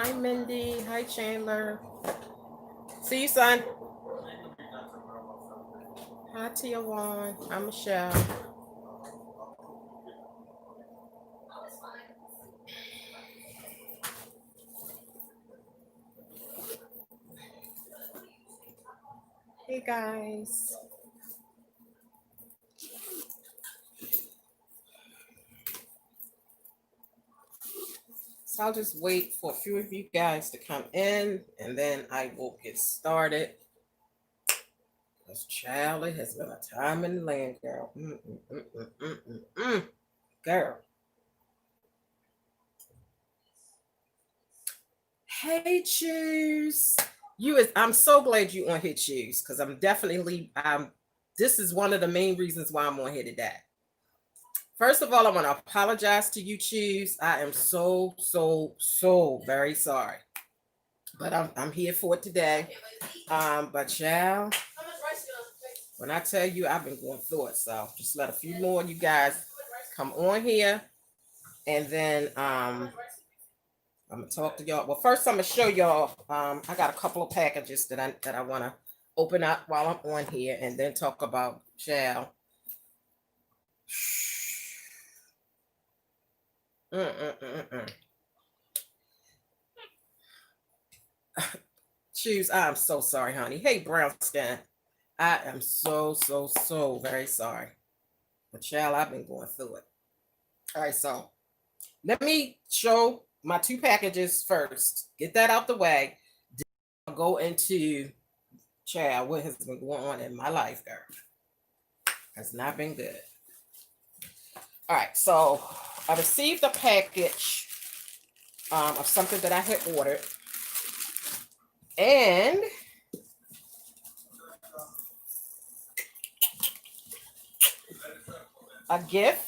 Hi, Mindy. Hi, Chandler. See you, son. Hi, Tia Wan. I'm Michelle. Hey, guys. So I'll just wait for a few of you guys to come in, and then I will get started. Because child, it has been a time in the land, girl. Girl. Hey, Choose. I'm so glad you on here, Choose, because I'm definitely this is one of the main reasons why I'm on here today. First of all, I want to apologize to you, Choose. I am so very sorry. But I'm here for it today. But y'all, when I tell you I've been going through it, so just let a few more of you guys come on here, and then I'm gonna talk to y'all. Well, first I'm gonna show y'all. I got a couple of packages that I want to open up while I'm on here, and then talk about child. Choose. I'm so sorry, honey. Hey, brown skin. I am so very sorry. But child, I've been going through it. All right, so let me show my two packages first. Get that out the way. Then I'll go into child what has been going on in my life, girl. Has not been good. All right, so I received a package of something that I had ordered, and a gift.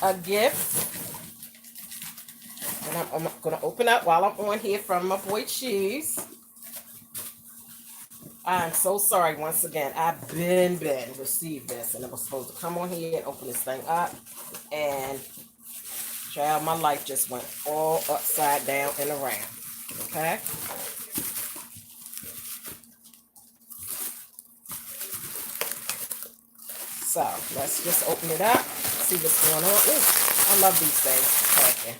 And I'm gonna open up while I'm on here from my boy Cheese. I'm so sorry once again. I've been received this, and I was supposed to come on here and open this thing up, and child, my life just went all upside down and around. Okay. So let's just open it up, see what's going on. Ooh, I love these things. Packing.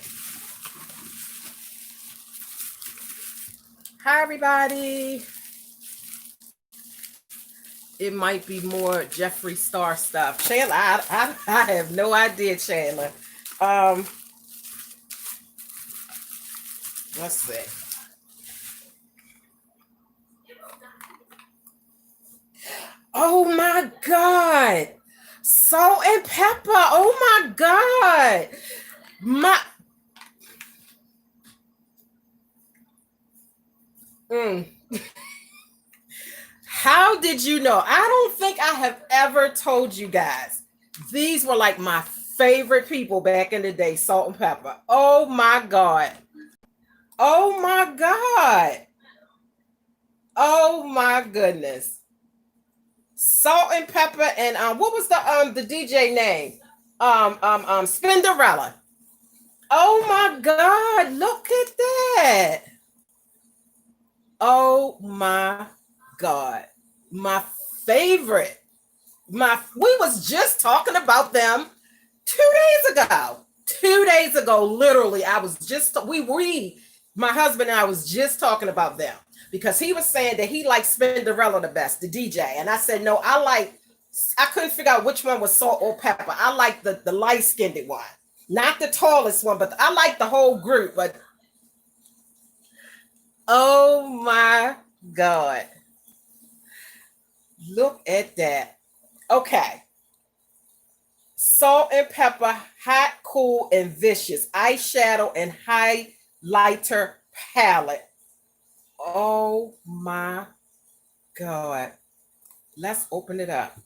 Hi, everybody. It might be more Jeffree Star stuff. Chandler, I have no idea, Chandler. Let's see. Oh my God. Salt-N-Pepa. Oh my God. How did you know? I don't think I have ever told you guys. These were like my favorite people back in the day, Salt-N-Pepa. Oh my God. Oh my God. Oh my goodness. Salt-N-Pepa and what was the DJ name? Spinderella. Oh my God, look at that. Oh my God. My favorite. We was just talking about them 2 days ago. 2 days ago, literally, my husband and I was just talking about them because he was saying that he liked Spinderella the best, the DJ. And I said, no, I couldn't figure out which one was Salt or Pepper. I like the light-skinned one. Not the tallest one, but I like the whole group. But oh my God. Look at that. Okay. Salt-N-Pepa, hot, cool, and vicious eyeshadow and highlighter palette. Oh my God. Let's open it up.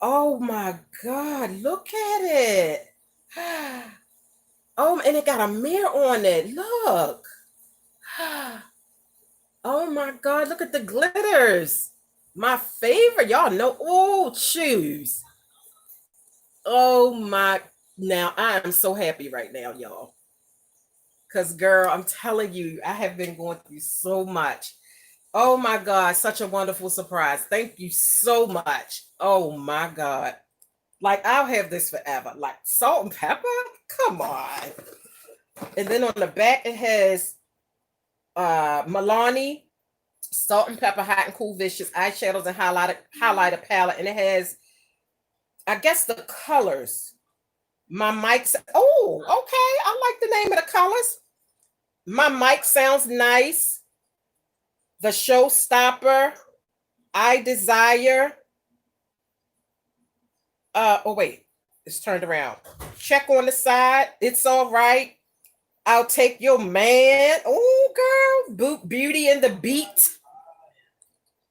Oh my God. Look at it. Oh, and it got a mirror on it. Look. Oh my God. Look at the glitters. My favorite. Y'all know. Oh, choose. Oh my, now I am so happy right now, y'all. Cause girl, I'm telling you, I have been going through so much. Oh my God, such a wonderful surprise. Thank you so much. Oh my God. Like I'll have this forever. Like Salt-N-Pepa? Come on. And then on the back it has Milani, Salt-N-Pepa Hot and Cool Vicious eyeshadows and highlighter palette. And it has, I guess, the colors. My mic. Oh, okay. I like the name of the colors. My mic sounds nice. The Showstopper. I Desire. Oh wait, it's turned around. Check on the side. It's all right. I'll take your man. Oh, girl. Beauty and the Beat.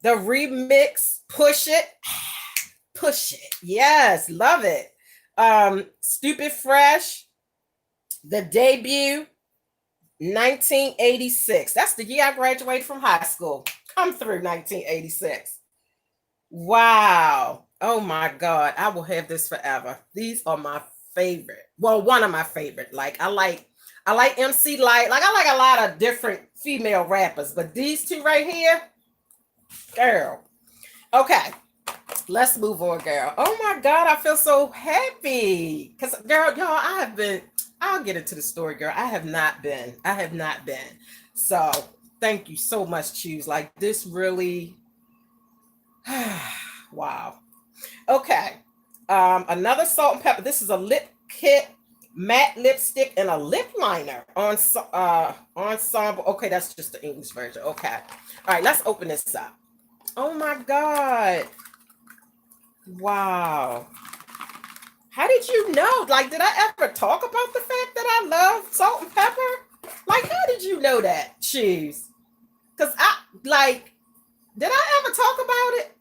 The remix. Push it. Push it. Yes, love it. Stupid Fresh. The Debut. 1986. That's the year I graduated from high school. Come through 1986. Wow. Oh my God. I will have this forever. These are my favorite. Well, one of my favorite. Like I like MC Light. Like I like a lot of different female rappers, but these two right here, girl. Okay. Let's move on, girl. Oh my God, I feel so happy. Because, girl, y'all, I'll get into the story, girl. I have not been. So, thank you so much, Choose. Like, this really, wow. Okay. Another Salt-N-Pepa. This is a lip kit, matte lipstick, and a lip liner on ensemble. Okay, that's just the English version. Okay. All right, let's open this up. Oh my God. Wow. How did you know? Like, did I ever talk about the fact that I love Salt-N-Pepa? Like, how did you know that? Choose. Because did I ever talk about it?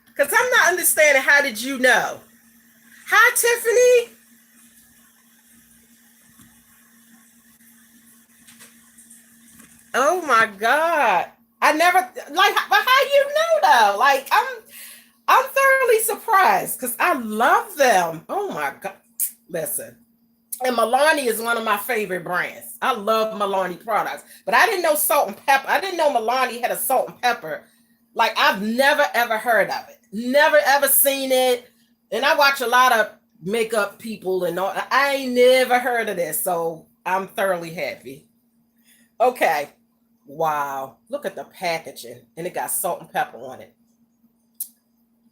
Because I'm not understanding. How did you know? Hi, Tiffany. Oh my God. I never, like, but how you know though? Like, I'm thoroughly surprised because I love them. Oh my God. Listen. And Milani is one of my favorite brands. I love Milani products. But I didn't know Salt-N-Pepa. I didn't know Milani had a Salt-N-Pepa. Like, I've never ever heard of it. Never ever seen it. And I watch a lot of makeup people and all. I ain't never heard of this. So I'm thoroughly happy. Okay. Wow. Look at the packaging. And it got Salt-N-Pepa on it.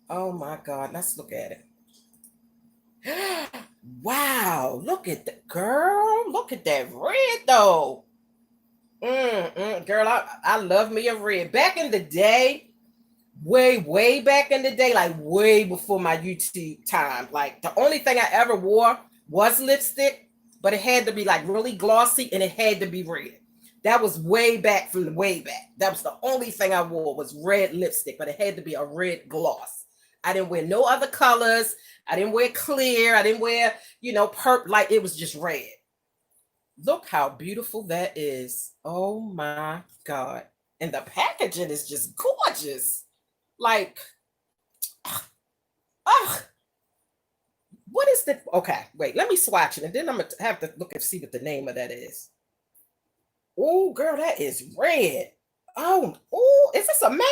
Oh my God. Let's look at it. Wow. Look at the girl. Look at that red though. Girl, I love me a red. Back in the day, way back in the day, like way before my YouTube time, like the only thing I ever wore was lipstick, but it had to be like really glossy and it had to be red. That was way back from the way back. That was the only thing I wore was red lipstick, but it had to be a red gloss. I didn't wear no other colors. I didn't wear clear. I didn't wear, purple. Like it was just red. Look how beautiful that is. Oh my God. And the packaging is just gorgeous. Like, what is the, okay, wait, let me swatch it. And then I'm going to have to look and see what the name of that is. Oh, girl, that is red. Oh, is this a matte?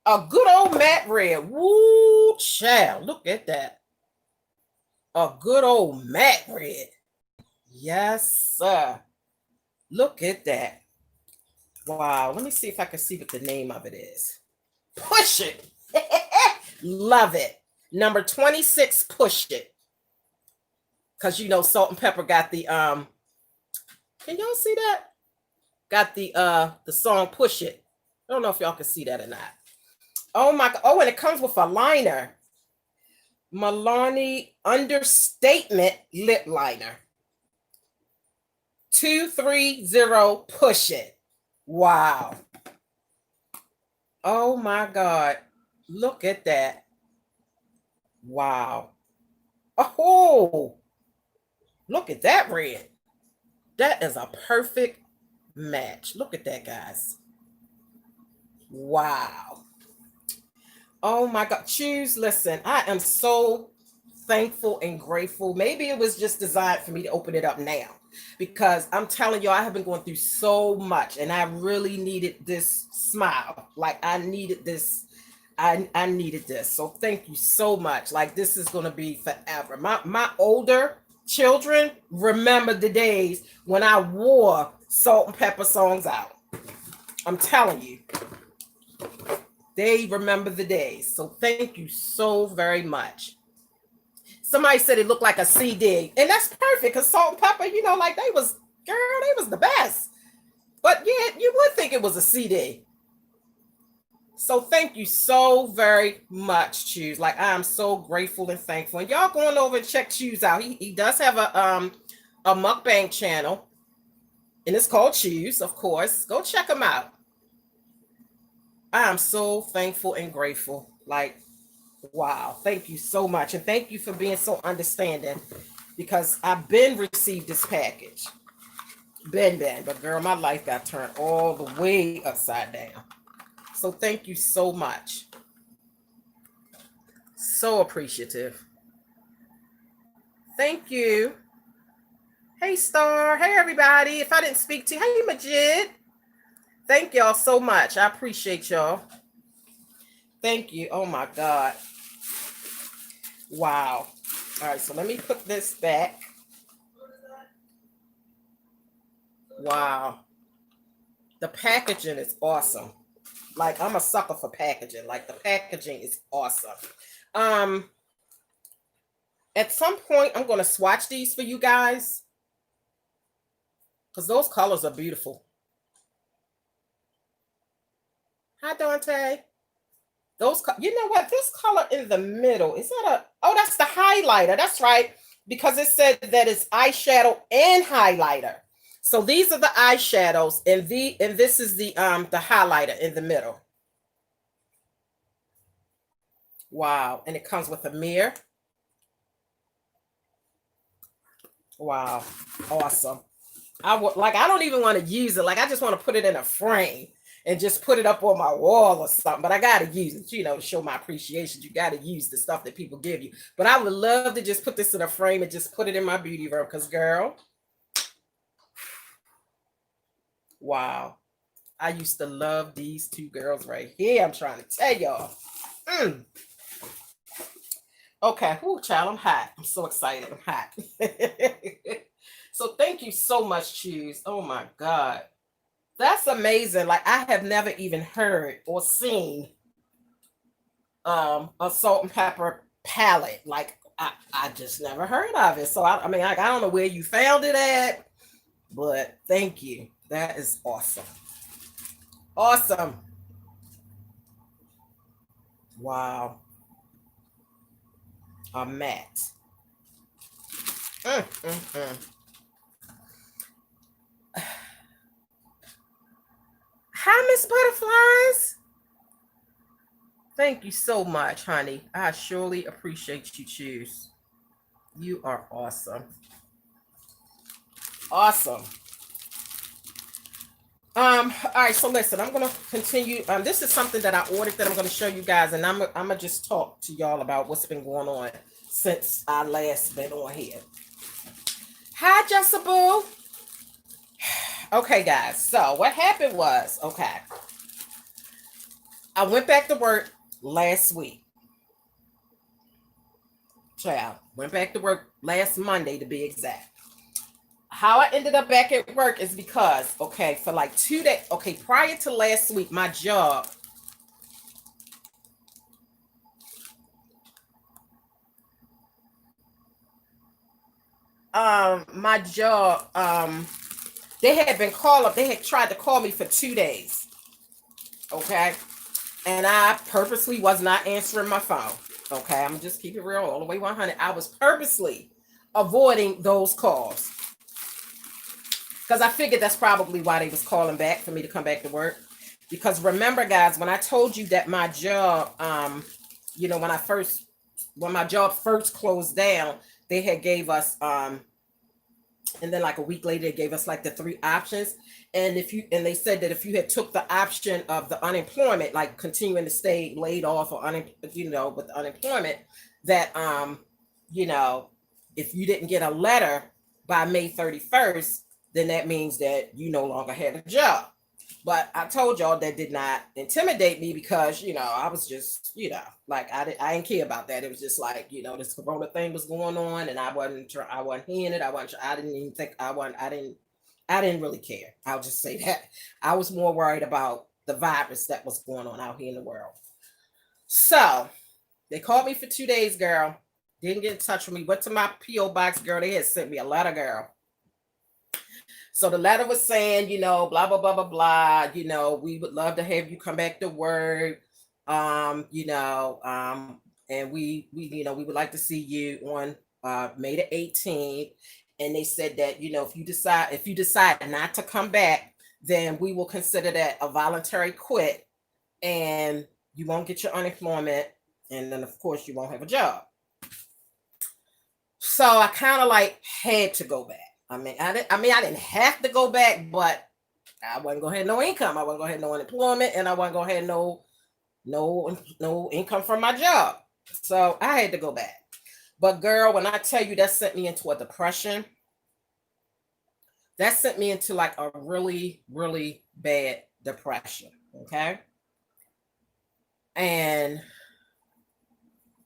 A good old matte red. Woo, child. Look at that. A good old matte red. Yes, sir. Look at that. Wow. Let me see if I can see what the name of it is. Push it. Love it. Number 26, Push It. Because Salt-N-Pepa got the can y'all see that? Got the song Push It. I don't know if y'all can see that or not. Oh my God. Oh, and it comes with a liner. Milani Understatement Lip Liner. 230 Push It. Wow. Oh my God. Look at that. Wow. Oh, look at that red. That is a perfect match. Look at that, guys. Wow. Oh my God. Choose. Listen, I am so thankful and grateful. Maybe it was just designed for me to open it up now because I'm telling you, I have been going through so much and I really needed this smile. Like I needed this. I needed this. So thank you so much. Like this is gonna be forever. My older children remember the days when I wore Salt-N-Pepa songs out. I'm telling you, they remember the days. So thank you so very much. Somebody said it looked like a CD, and that's perfect because Salt-N-Pepa, you know, like they was, girl, they was the best. But yeah, you would think it was a CD. So thank you so very much, Choose. Like I am so grateful and thankful. And y'all going over and check Choose out. He does have a mukbang channel, and it's called Choose, of course. Go check him out. I am so thankful and grateful. Like, wow. Thank you so much. And thank you for being so understanding because I've been received this package. But girl, my life got turned all the way upside down. So thank you so much. So appreciative. Thank you. Hey, Star. Hey, everybody. If I didn't speak to you, hey, Majid. Thank y'all so much. I appreciate y'all. Thank you. Oh, my God. Wow. All right, so let me put this back. Wow. The packaging is awesome. Like, I'm a sucker for packaging. Like, the packaging is awesome. At some point, I'm going to swatch these for you guys because those colors are beautiful. Hi, Dante. You know what? This color in the middle, is that oh, that's the highlighter. That's right. Because it said that it's eyeshadow and highlighter. So these are the eyeshadows and this is the highlighter in the middle. Wow. And it comes with a mirror. Wow. Awesome. I don't even want to use it. Like I just want to put it in a frame and just put it up on my wall or something. But I got to use it, you know, to show my appreciation. You got to use the stuff that people give you. But I would love to just put this in a frame and just put it in my beauty room because, girl, wow. I used to love these two girls right here. I'm trying to tell y'all. Okay. Ooh, child, I'm hot. I'm so excited. I'm hot. So thank you so much, Choose. Oh, my God. That's amazing. Like I have never even heard or seen a Salt-N-Pepa palette. Like I just never heard of it. So I mean, like, I don't know where you found it at, but thank you. That is awesome. Awesome. Wow. A matte. Mm, mm, mm. Hi, Miss Butterflies. Thank you so much, honey. I surely appreciate you, Choose. You are awesome. Awesome. All right, so listen, I'm gonna continue. This is something that I ordered that I'm gonna show you guys, and I'm gonna just talk to y'all about what's been going on since I last been on here. Hi, Jessica. Okay, guys. So what happened was, okay, I went back to work last week. Child, went back to work last Monday to be exact. How I ended up back at work is because, okay, for like 2 days, okay, prior to last week, my job, they had been they had tried to call me for 2 days. Okay. And I purposely was not answering my phone. Okay. I'm just keep it real all the way 100. I was purposely avoiding those calls because I figured that's probably why they was calling back for me to come back to work. Because remember, guys, when I told you that my job, you know, when my job first closed down, they had gave us And then like a week later, they gave us like the 3 options. And they said that if you had took the option of the unemployment, like continuing to stay laid off or with unemployment, that if you didn't get a letter by May 31st, then that means that you no longer had a job. But I told y'all that did not intimidate me because, I was just, like I didn't care about that. It was just like, this corona thing was going on and I wasn't hearing it. I didn't even think I didn't really care. I'll just say that. I was more worried about the virus that was going on out here in the world. So they called me for 2 days, girl. Didn't get in touch with me. Went to my P.O. box, girl. They had sent me a letter, girl. So the letter was saying, blah, blah, blah, blah, blah. We would love to have you come back to work. And we would like to see you on May the 18th. And they said that, if you decide not to come back, then we will consider that a voluntary quit and you won't get your unemployment. And then of course you won't have a job. So I kind of like had to go back. I didn't have to go back, but I wasn't gonna have no income. I wasn't gonna have no unemployment, and I wasn't gonna have no income from my job. So I had to go back. But girl, when I tell you that sent me into a depression, that sent me into like a really, really bad depression. Okay. And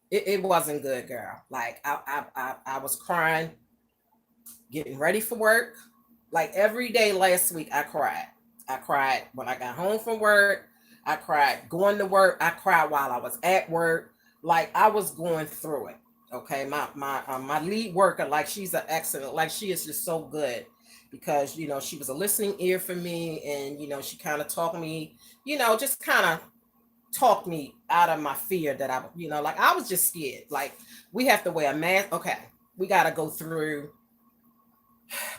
it wasn't good, girl. Like I was crying, getting ready for work. Like every day last week, I cried. I cried when I got home from work. I cried going to work. I cried while I was at work. Like I was going through it. Okay, my lead worker, like she's an excellent, like she is just so good because she was a listening ear for me, and she kind of taught me, just kind of talked me out of my fear that like I was just scared. Like we have to wear a mask. Okay, we got to go through.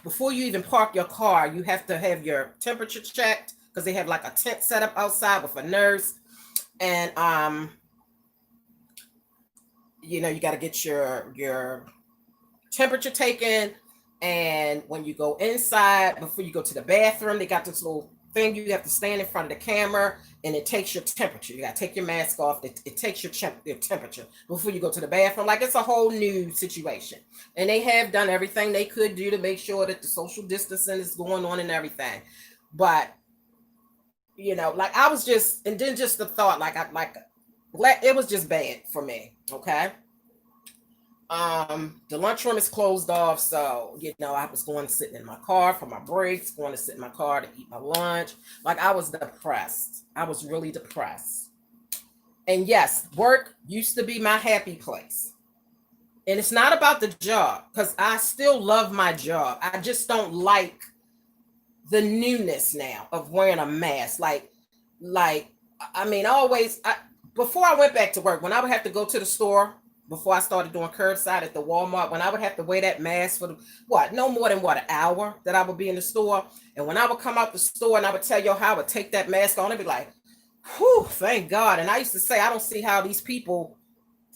Before you even park your car, you have to have your temperature checked because they have like a tent set up outside with a nurse, and you got to get your temperature taken. And when you go inside, before you go to the bathroom, they got this little thing you have to stand in front of the camera, and it takes your temperature. You got to take your mask off. It takes your temperature before you go to the bathroom. Like it's a whole new situation. And they have done everything they could do to make sure that the social distancing is going on and everything. But, like I was just, and then just the thought, it was just bad for me. Okay. The lunchroom is closed off. So, I was going to sit in my car for my breaks, going to sit in my car to eat my lunch. Like I was depressed. I was really depressed. And yes, work used to be my happy place. And it's not about the job because I still love my job. I just don't like the newness now of wearing a mask. Before I went back to work, when I would have to go to the store, before I started doing curbside at the Walmart, when I would have to wear that mask for no more than an hour that I would be in the store. And when I would come out the store and I would tell you how I would take that mask on, I'd be like, whew, thank God. And I used to say, I don't see how these people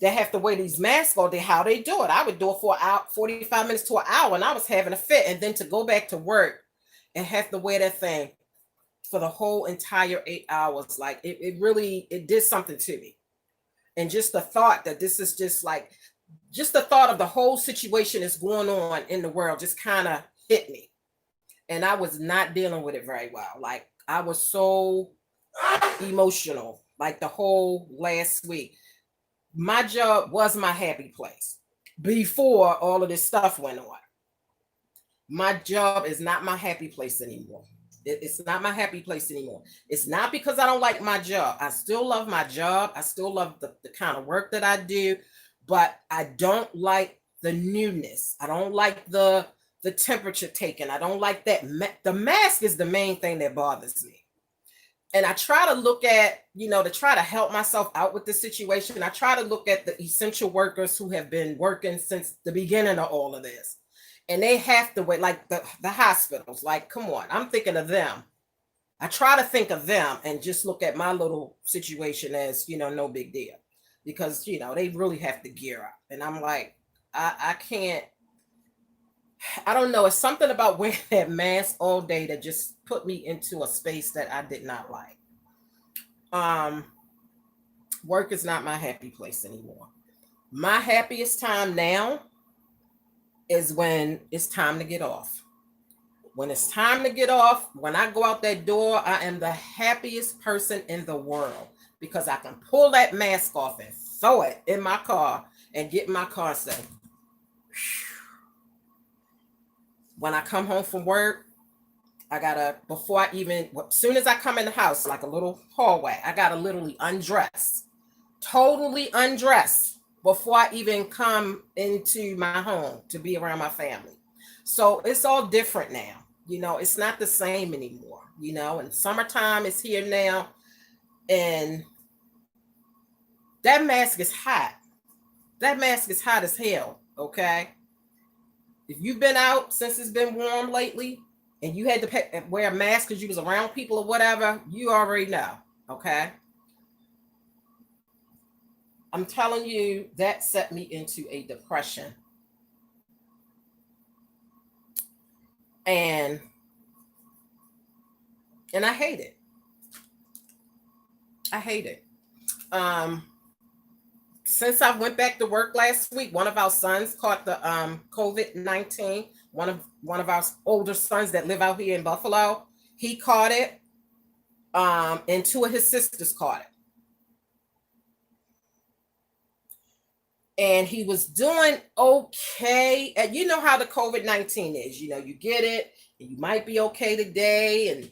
that have to wear these masks all day, how they do it. I would do it for 45 minutes to an hour, and I was having a fit. And then to go back to work and have to wear that thing for the whole entire 8 hours, like it really did something to me. And just the thought that this is just the thought of the whole situation is going on in the world just kind of hit me. And I was not dealing with it very well. Like I was so emotional, like the whole last week. My job was my happy place before all of this stuff went on. My job is not my happy place anymore. It's not my happy place anymore. It's not because I don't like my job. I still love my job. I still love the kind of work that I do, but I don't like the newness. I don't like the temperature taken. I don't like that. The mask is the main thing that bothers me. And I try to look at, to try to help myself out with the situation. I try to look at the essential workers who have been working since the beginning of all of this. And they have to wait, like the hospitals, like, come on, I'm thinking of them. I try to think of them and just look at my little situation as, no big deal. Because, they really have to gear up. And I'm like, I can't, I don't know. It's something about wearing that mask all day that just put me into a space that I did not like. Um, Work is not my happy place anymore. My happiest time now is when it's time to get off. When it's time to get off, when I go out that door, I am the happiest person in the world because I can pull that mask off and throw it in my car and get in my car and say, when I come home from work, I gotta, before I even, as soon as I come in the house, like a little hallway, I gotta literally undress, totally undress before I even come into my home to be around my family. So it's all different now. It's not the same anymore, and summertime is here now. And that mask is hot. That mask is hot as hell. Okay. If you've been out since it's been warm lately and you had to wear a mask because you was around people or whatever, you already know. Okay. I'm telling you, that set me into a depression. And I hate it. I hate it. Since I went back to work last week, one of our sons caught the COVID-19. One of our older sons that live out here in Buffalo, he caught it. And two of his sisters caught it. And he was doing okay. And you know how the COVID-19 is. You get it, and you might be okay today, and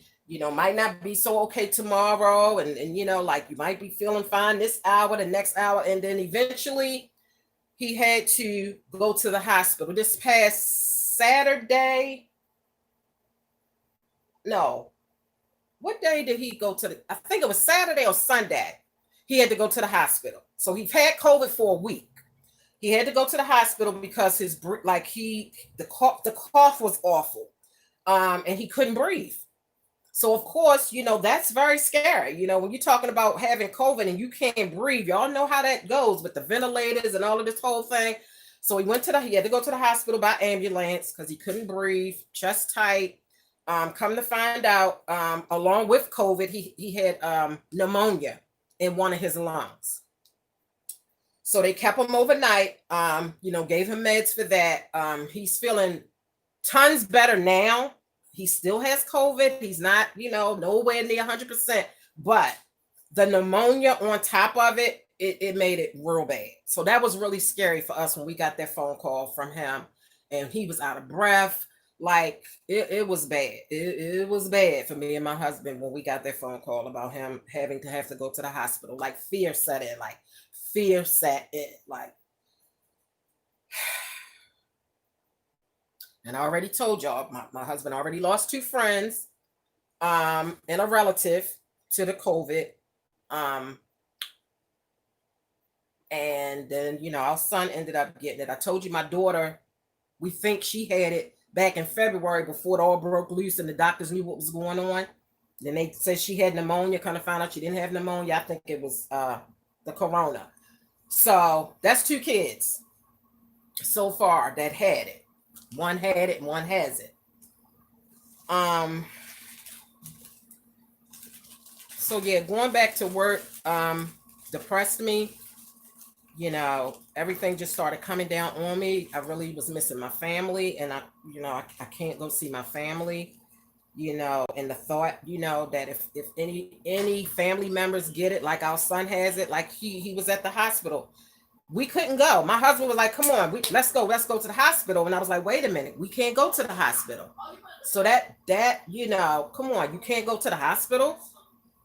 might not be so okay tomorrow. And like you might be feeling fine this hour, the next hour. And then eventually he had to go to the hospital this past Saturday. No. What day did he go to I think it was Saturday or Sunday. He had to go to the hospital. So he's had COVID for a week. He had to go to the hospital because the cough was awful. And he couldn't breathe. So of course, that's very scary. When you're talking about having COVID and you can't breathe, y'all know how that goes with the ventilators and all of this whole thing. So he had to go to the hospital by ambulance because he couldn't breathe, chest tight. Come to find out, along with COVID, he had pneumonia in one of his lungs. So they kept him overnight, gave him meds for that. He's feeling tons better now. He still has COVID. He's not, nowhere near 100%, but the pneumonia on top of it, it made it real bad. So that was really scary for us when we got that phone call from him, and he was out of breath. Like it was bad. It was bad for me and my husband when we got that phone call about him having to have to go to the hospital. Like fear set in, and I already told y'all, my husband already lost 2 friends, and a relative to the COVID. And then, our son ended up getting it. I told you my daughter, we think she had it back in February before it all broke loose and the doctors knew what was going on. Then they said she had pneumonia, kind of found out she didn't have pneumonia. I think it was the corona. So that's 2 kids so far that had it. One had it, one has it. So yeah, going back to work depressed me. Everything just started coming down on me. I really was missing my family, and I can't go see my family. And the thought, that if any family members get it, like our son has it, like he was at the hospital. We couldn't go. My husband was like, come on, let's go to the hospital. And I was like, wait a minute, we can't go to the hospital. So that, come on, you can't go to the hospital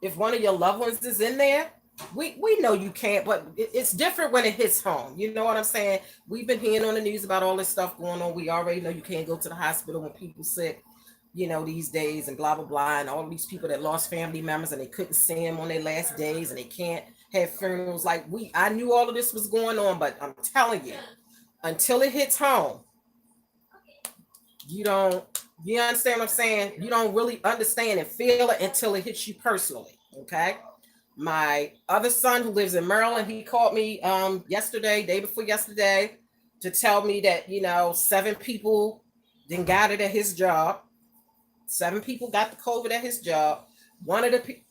if one of your loved ones is in there. We know you can't, but it's different when it hits home. You know what I'm saying? We've been hearing on the news about all this stuff going on. We already know you can't go to the hospital when people sick, these days, and blah, blah, blah. And all these people that lost family members and they couldn't see them on their last days, and they can't have funerals. I knew all of this was going on, but I'm telling you, until it hits home, you understand what I'm saying? You don't really understand and feel it until it hits you personally. Okay. My other son who lives in Maryland, he called me day before yesterday, to tell me that, 7 people then got it at his job. 7 people got the COVID at his job. One of the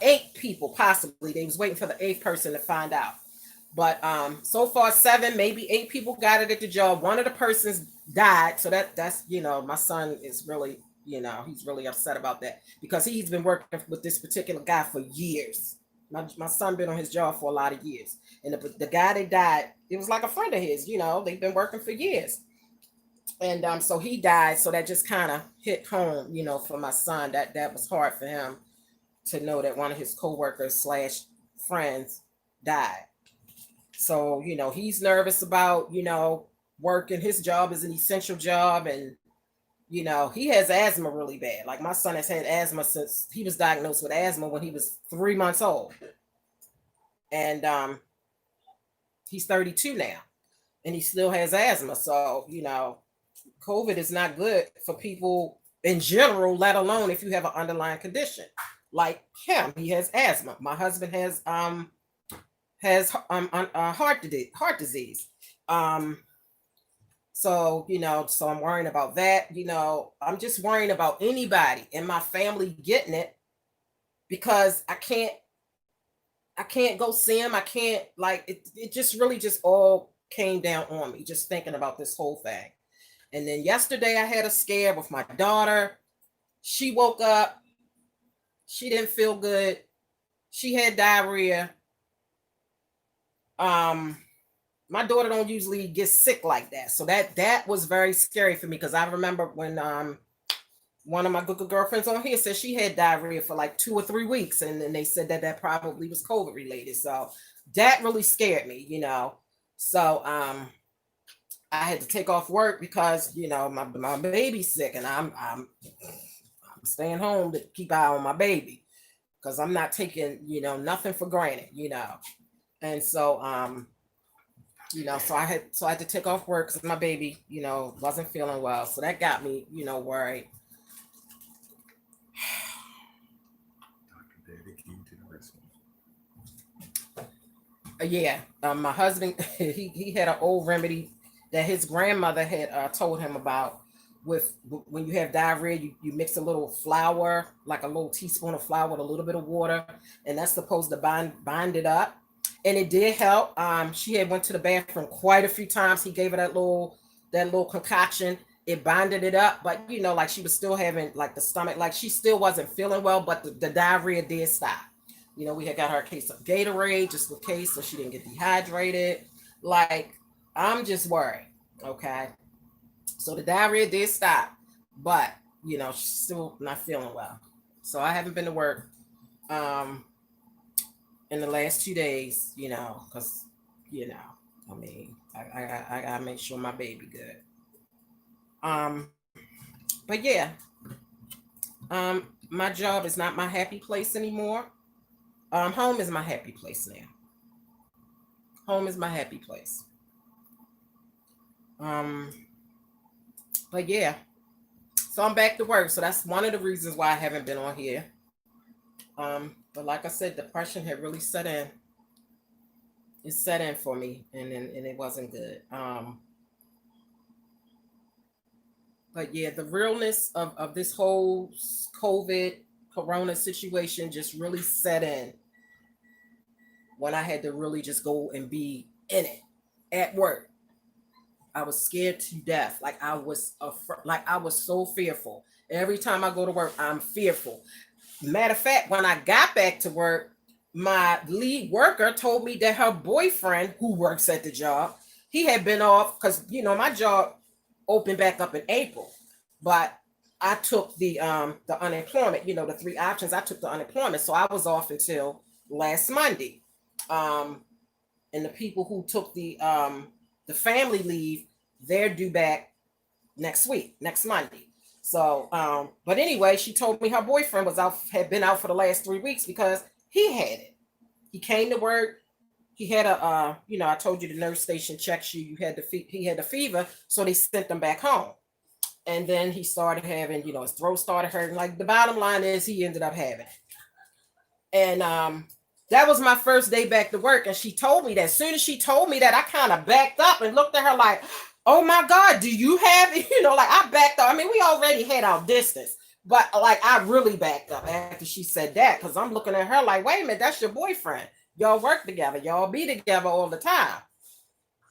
8 people, possibly, they was waiting for the 8th person to find out. But so far 7, maybe 8 people got it at the job. One of the persons died. So that's, you know, my son is really, you know, he's really upset about that because he's been working with this particular guy for years. My son been on his job for a lot of years. And the guy that died, it was like a friend of his, you know, they've been working for years. And so he died. So that just kind of hit home, you know, for my son. That was hard for him to know that one of his coworkers / friends died. So, you know, he's nervous about, you know, working. His job is an essential job. And, you know, he has asthma really bad. Like my son has had asthma since he was diagnosed with asthma when he was 3 months old. And he's 32 now. And he still has asthma. So, you know, COVID is not good for people in general, let alone if you have an underlying condition. Like him, he has asthma. My husband has heart disease. So, you know, so I'm worrying about that. You know, I'm just worrying about anybody in my family getting it because I can't go see him. I can't, like, it just really just all came down on me just thinking about this whole thing. And then yesterday I had a scare with my daughter. She woke up. She didn't feel good. She had diarrhea. My daughter don't usually get sick like that. So that was very scary for me because I remember when one of my good girlfriends on here said she had diarrhea for like 2 or 3 weeks. And then they said that probably was COVID related. So that really scared me, you know. So I had to take off work because, you know, my baby's sick and I'm staying home to keep eye on my baby because I'm not taking, you know, nothing for granted, you know. And so, you know, so I had to take off work because my baby, you know, wasn't feeling well. So that got me, you know, worried. Dr. Daddy came to the rescue. Yeah, my husband, he had an old remedy that his grandmother had told him about. With when you have diarrhea, you mix a little flour, like a little teaspoon of flour with a little bit of water, and that's supposed to bind it up. And it did help. She had went to the bathroom quite a few times. He gave her that little concoction. It binded it up, but you know, like she was still having like the stomach, like she still wasn't feeling well, but the diarrhea did stop. You know, we had got her a case of Gatorade just in case, so she didn't get dehydrated. Like, I'm just worried. Okay. So the diarrhea did stop, but you know, she's still not feeling well. So I haven't been to work in the last 2 days, you know, because, you know, I mean, I gotta make sure my baby good. But yeah, my job is not my happy place anymore. Home is my happy place now. Home is my happy place. But yeah, so I'm back to work. So that's one of the reasons why I haven't been on here. But like I said, depression had really set in. It set in for me, and it wasn't good. But yeah, the realness of this whole COVID Corona situation just really set in when I had to really just go and be in it at work. I was scared to death. Like I was so fearful. Every time I go to work, I'm fearful. Matter of fact, when I got back to work, my lead worker told me that her boyfriend, who works at the job, he had been off because, you know, my job opened back up in April, but I took the unemployment, you know, the 3 options. I took the unemployment, so I was off until last Monday. And the people who took the family leave, they're due back next week, next Monday. So, but anyway, she told me her boyfriend had been out for the last 3 weeks because he had it. He came to work. He had you know, I told you the nurse station checks you. He had the fever, so they sent him back home. And then he started having, you know, his throat started hurting. Like the bottom line is, he ended up having it. And that was my first day back to work. And she told me that. As soon as she told me that, I kind of backed up and looked at her like, Oh my God, do you have, like I backed up. I mean, we already had our distance, but like I really backed up after she said that because I'm looking at her like, wait a minute, that's your boyfriend. Y'all work together, y'all be together all the time.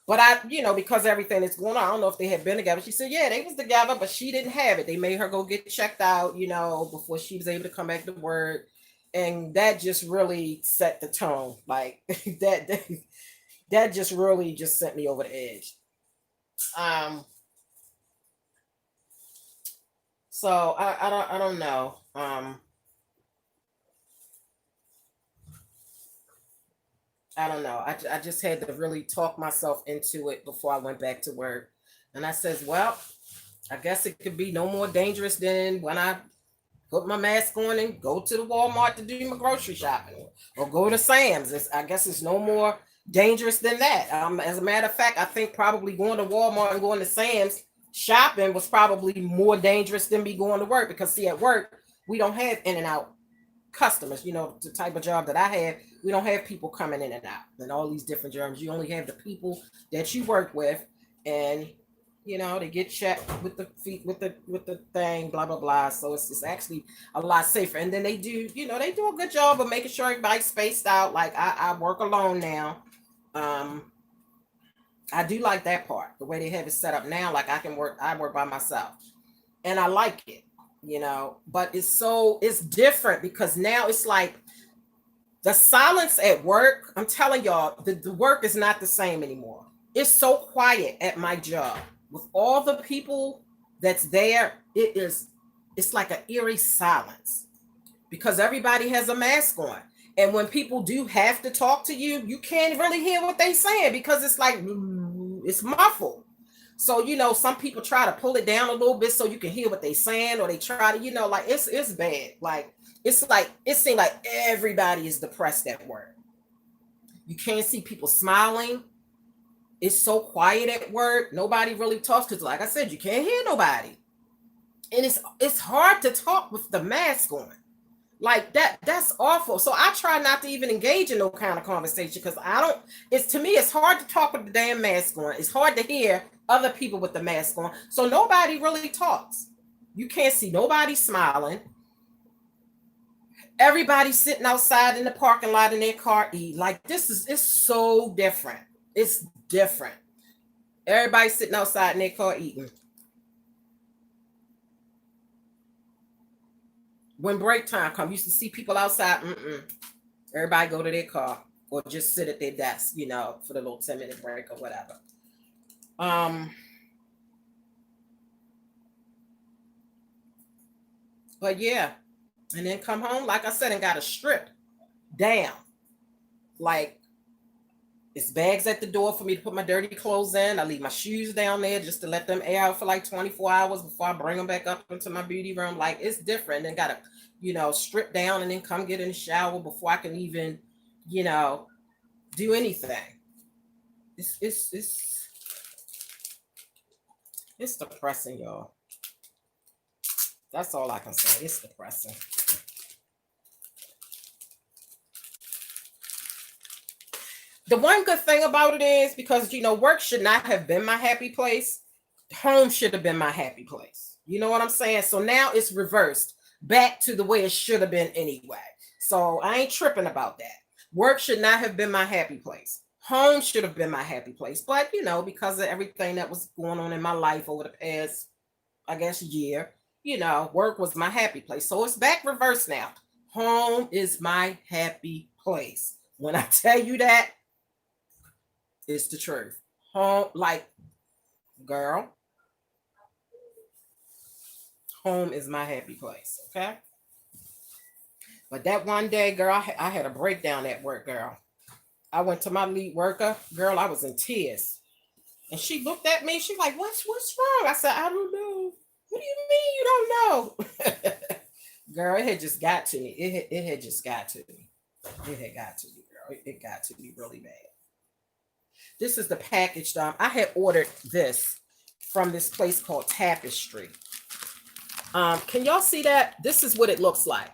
But I, because everything that's going on, I don't know if they had been together. She said, yeah, they was together, but she didn't have it. They made her go get checked out, before she was able to come back to work. And that just really set the tone. Like that just really just sent me over the edge. So I don't know. I don't know. I just had to really talk myself into it before I went back to work. And I says, well, I guess it could be no more dangerous than when I put my mask on and go to the Walmart to do my grocery shopping or go to Sam's. I guess it's no more dangerous than that. As a matter of fact, I think probably going to Walmart and going to Sam's shopping was probably more dangerous than me going to work because see, at work, we don't have in and out customers. The type of job that I have, we don't have people coming in and out and all these different germs. You only have the people that you work with, and they get checked with the feet with the thing, blah blah blah. So it's actually a lot safer. And then they do, they do a good job of making sure everybody's spaced out. Like I work alone now. I do like that part, the way they have it set up now. Like I work by myself, and I like it. But it's different because now it's like the silence at work. I'm telling y'all, the work is not the same anymore. It's so quiet at my job with all the people that's there. It's like an eerie silence because everybody has a mask on. And when people do have to talk to you, you can't really hear what they're saying because it's like, it's muffled. So, some people try to pull it down a little bit so you can hear what they're saying, or they try to, like it's bad. Like it seems like everybody is depressed at work. You can't see people smiling. It's so quiet at work. Nobody really talks because, like I said, you can't hear nobody. And it's hard to talk with the mask on. Like that's awful. So I try not to even engage in no kind of conversation because to me, it's hard to talk with the damn mask on. It's hard to hear other people with the mask on. So nobody really talks. You can't see nobody smiling. Everybody's sitting outside in the parking lot in their car eating. Like it's so different. It's different. Everybody's sitting outside in their car eating. When break time comes, you used to see people outside. Everybody go to their car or just sit at their desk, for the little 10-minute break or whatever. But yeah, and then come home, like I said, and got a strip down. Like it's bags at the door for me to put my dirty clothes in. I leave my shoes down there just to let them air out for like 24 hours before I bring them back up into my beauty room. Like it's different. And then got to, strip down and then come get in the shower before I can even, do anything. It's depressing, y'all. That's all I can say. It's depressing. The one good thing about it is because, work should not have been my happy place. Home should have been my happy place. You know what I'm saying? So now it's reversed back to the way it should have been anyway. So I ain't tripping about that. Work should not have been my happy place. Home should have been my happy place. But, because of everything that was going on in my life over the past, I guess, year, work was my happy place. So it's back reverse now. Home is my happy place. When I tell you that, it's the truth. Home, like, girl, home is my happy place, okay? But that one day, girl, I had a breakdown at work, girl. I went to my lead worker, girl, I was in tears. And she looked at me, she's like, what's wrong? I said, I don't know. What do you mean you don't know? Girl, it had just got to me. It had just got to me. It had got to me, girl. It got to me really bad. This is the package. I had ordered this from this place called Tapestry. Can y'all see that? This is what it looks like.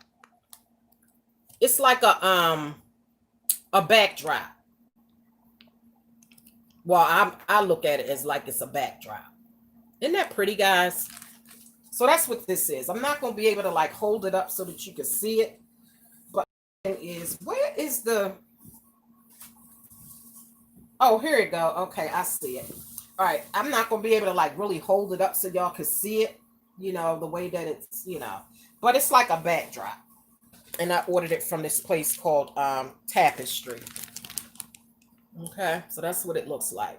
It's like a backdrop. Well, I look at it as like it's a backdrop. Isn't that pretty, guys? So that's what this is. I'm not going to be able to like hold it up so that you can see it. But is where is the? Oh, here it go. Okay, I see it. All right, I'm not going to be able to like really hold it up so y'all can see it. You know the way that it's but it's like a backdrop. And I ordered it from this place called Tapestry. Okay, so that's what it looks like.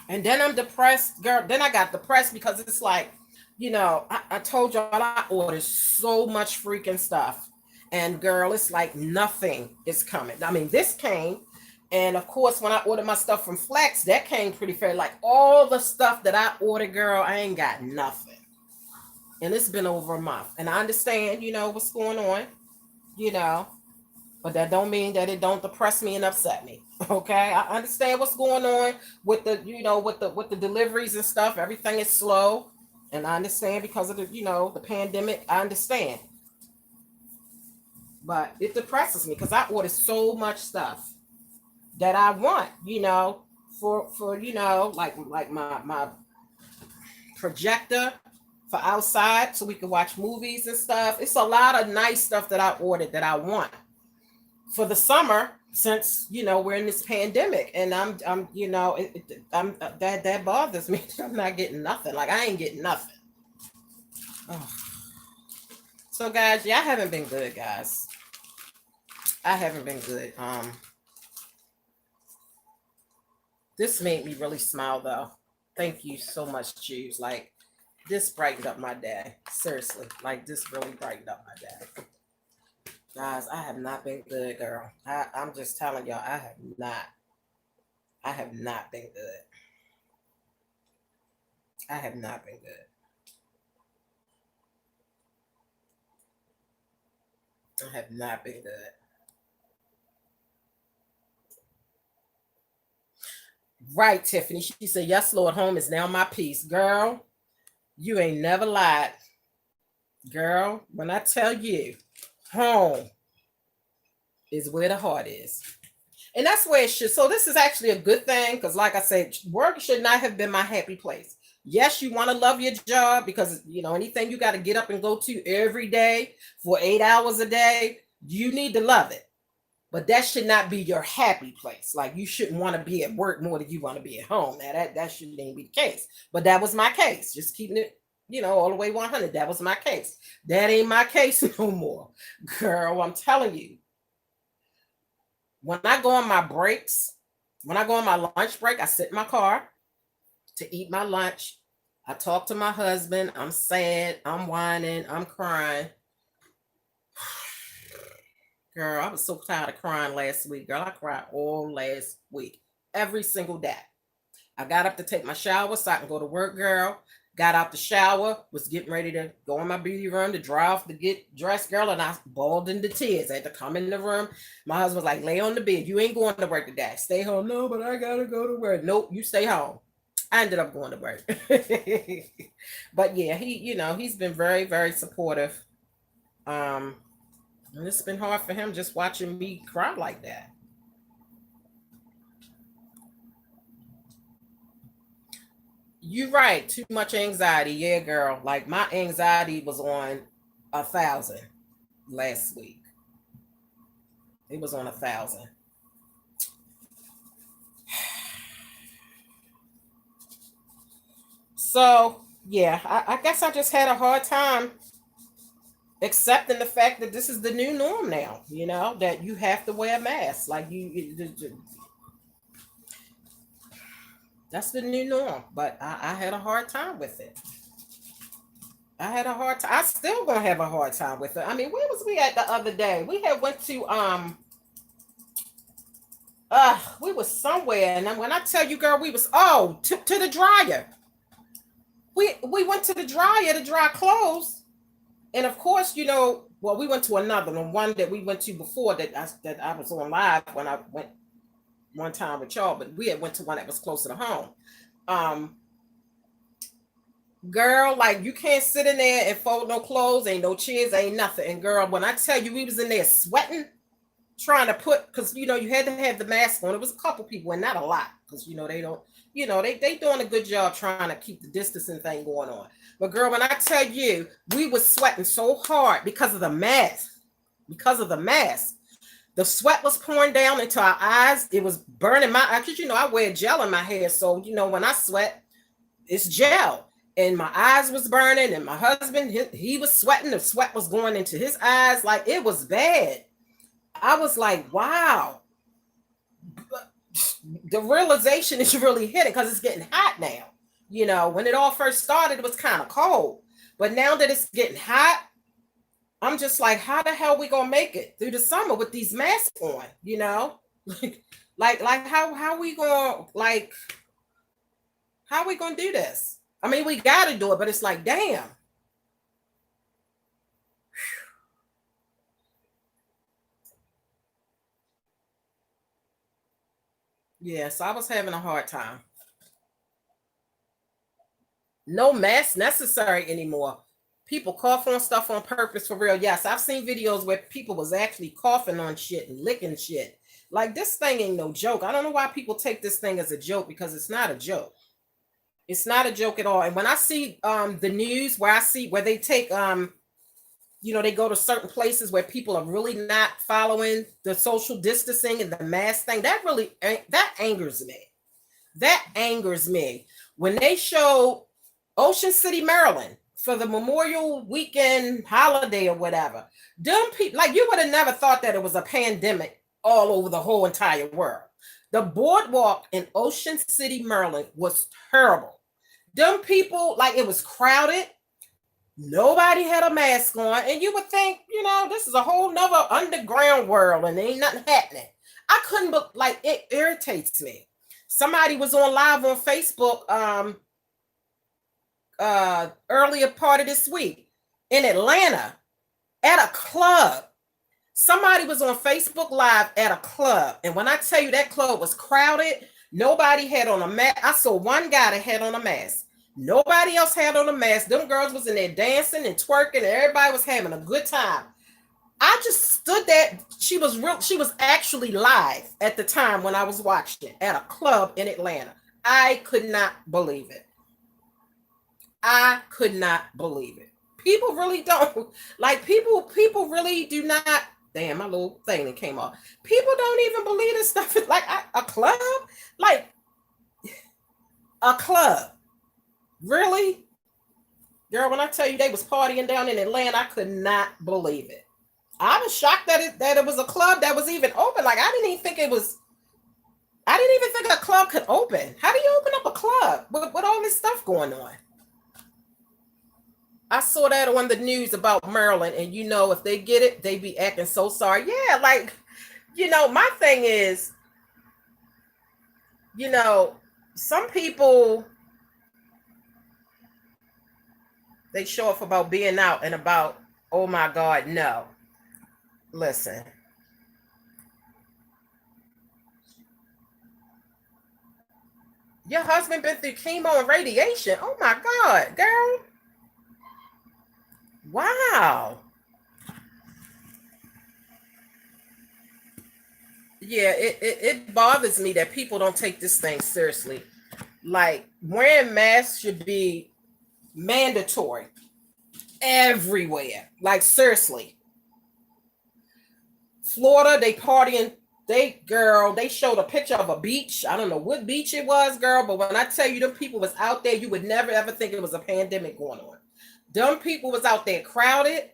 And then I'm depressed, girl. Then I got depressed because it's like, I told y'all I ordered so much freaking stuff. And girl, it's like nothing is coming. I mean, this came. And of course, when I ordered my stuff from Flex, that came pretty fair. Like all the stuff that I ordered, girl, I ain't got nothing. And it's been over a month. And I understand, what's going on, you know, but that don't mean that it don't depress me and upset me. Okay, I understand what's going on with the with the deliveries and stuff. Everything is slow, and I understand because of the pandemic. I understand, but it depresses me because I ordered so much stuff that I want, for like my projector for outside so we can watch movies and stuff. It's a lot of nice stuff that I ordered that I want for the summer, since we're in this pandemic, and I'm I'm that bothers me. I'm not getting nothing. Like I ain't getting nothing. Oh. So guys, yeah, I haven't been good, guys. I haven't been good. This made me really smile though. Thank you so much, Choose. Like this brightened up my day. Seriously, like this really brightened up my day. Guys, I have not been good, girl. I'm just telling y'all, I have not. I have not been good. I have not been good. I have not been good. Right, Tiffany. She said, "Yes, Lord, home is now my peace." Girl, you ain't never lied. Girl, when I tell you, home is where the heart is. And that's where it should. So this is actually a good thing because, like I said, work should not have been my happy place. Yes, you want to love your job because anything you got to get up and go to every day for 8 hours a day, you need to love it. But that should not be your happy place. Like you shouldn't want to be at work more than you want to be at home. Now that shouldn't be the case. But that was my case. Just keeping it, all the way 100. That was my case. That ain't my case no more, girl. I'm telling you. When I go on my breaks, when I go on my lunch break, I sit in my car to eat my lunch. I talk to my husband. I'm sad. I'm whining. I'm crying. Girl, I was so tired of crying last week. Girl, I cried all last week, every single day. I got up to take my shower so I can go to work, girl. Got out the shower, was getting ready to go in my beauty room to dry off to get dressed, girl, and I bawled into tears. I had to come in the room. My husband was like, "Lay on the bed. You ain't going to work today. Stay home." "No, but I gotta go to work." "Nope, you stay home." I ended up going to work. But yeah, he's been very, very supportive. Um, and it's been hard for him just watching me cry like that. You're right. Too much anxiety. Yeah, girl. Like my anxiety was on 1,000 last week. It was on 1,000. So yeah, I guess I just had a hard time accepting the fact that this is the new norm now. That you have to wear a mask. Like that's the new norm. But I had a hard time with it. I had a hard time. I still gonna have a hard time with it. I mean, where was we at the other day? We had went to we was somewhere, and then when I tell you, girl, we was to the dryer. We went to the dryer to dry clothes, and of course, well, we went to another one that we went to before that I was on live when I went one time with y'all, but we had went to one that was closer to home. Um, Girl, like you can't sit in there and fold no clothes, ain't no chairs, ain't nothing. And girl, when I tell you we was in there sweating, trying to put, because you know you had to have the mask on. It was a couple people and not a lot, because you know they don't, you know, they doing a good job trying to keep the distancing thing going on. But girl, when I tell you, we was sweating so hard because of the mask. Because of the mask. The sweat was pouring down into our eyes. It was burning my eyes. Because you know, I wear gel in my hair. So, you know, when I sweat, it's gel. And my eyes was burning. And my husband, he was sweating. The sweat was going into his eyes. Like, it was bad. I was like, wow. The realization is really hitting because it's getting hot now. You know, when it all first started, it was kind of cold. But now that it's getting hot, I'm just like, how the hell we gonna make it through the summer with these masks on? You know, like how we gonna how we gonna do this? I mean, we got to do it, but it's like, damn. Yeah, so I was having a hard time. No mask necessary anymore. People cough on stuff on purpose for real. Yes, I've seen videos where people was actually coughing on shit and licking shit. Like, this thing ain't no joke. I don't know why people take this thing as a joke, because it's not a joke. It's not a joke at all. And when I see the news where I see where they take you know, they go to certain places where people are really not following the social distancing and the mask thing, that really that angers me. That angers me. When they show Ocean City, Maryland, for the Memorial Weekend holiday or whatever, them people, like, you would have never thought that it was a pandemic all over the whole entire world. The boardwalk in Ocean City, Maryland was terrible. Them people, like, it was crowded. Nobody had a mask on. And you would think, you know, this is a whole nother underground world and ain't nothing happening. I couldn't, but like, it irritates me. Somebody was on live on Facebook earlier part of this week in Atlanta at a club. Somebody was on Facebook Live at a club. And when I tell you that club was crowded, nobody had on a mask. I saw one guy that had on a mask. Nobody else had on a mask. Them girls was in there dancing and twerking, and everybody was having a good time. I just stood there. She was actually live at the time when I was watching it at a club in Atlanta. I could not believe it. I could not believe it. People really don't like people really do not. Damn, my little thing that came off. People don't even believe this stuff is like a club, like a club. Really? Girl, when I tell you they was partying down in Atlanta, I could not believe it. I was shocked that it was a club that was even open. Like, I didn't even think a club could open. How do you open up a club with all this stuff going on? I saw that on the news about Maryland, and you know, if they get it, they be acting so sorry. Yeah, like, you know, my thing is, you know, some people, they show off about being out and about, oh my God, no. Listen. Your husband been through chemo and radiation. Oh my God, girl. Wow. Yeah, it bothers me that people don't take this thing seriously. Like, wearing masks should be mandatory everywhere. Like, seriously. Florida, they partying. They showed a picture of a beach. I don't know what beach it was, girl, but when I tell you them people was out there, you would never ever think it was a pandemic going on. Them people was out there crowded,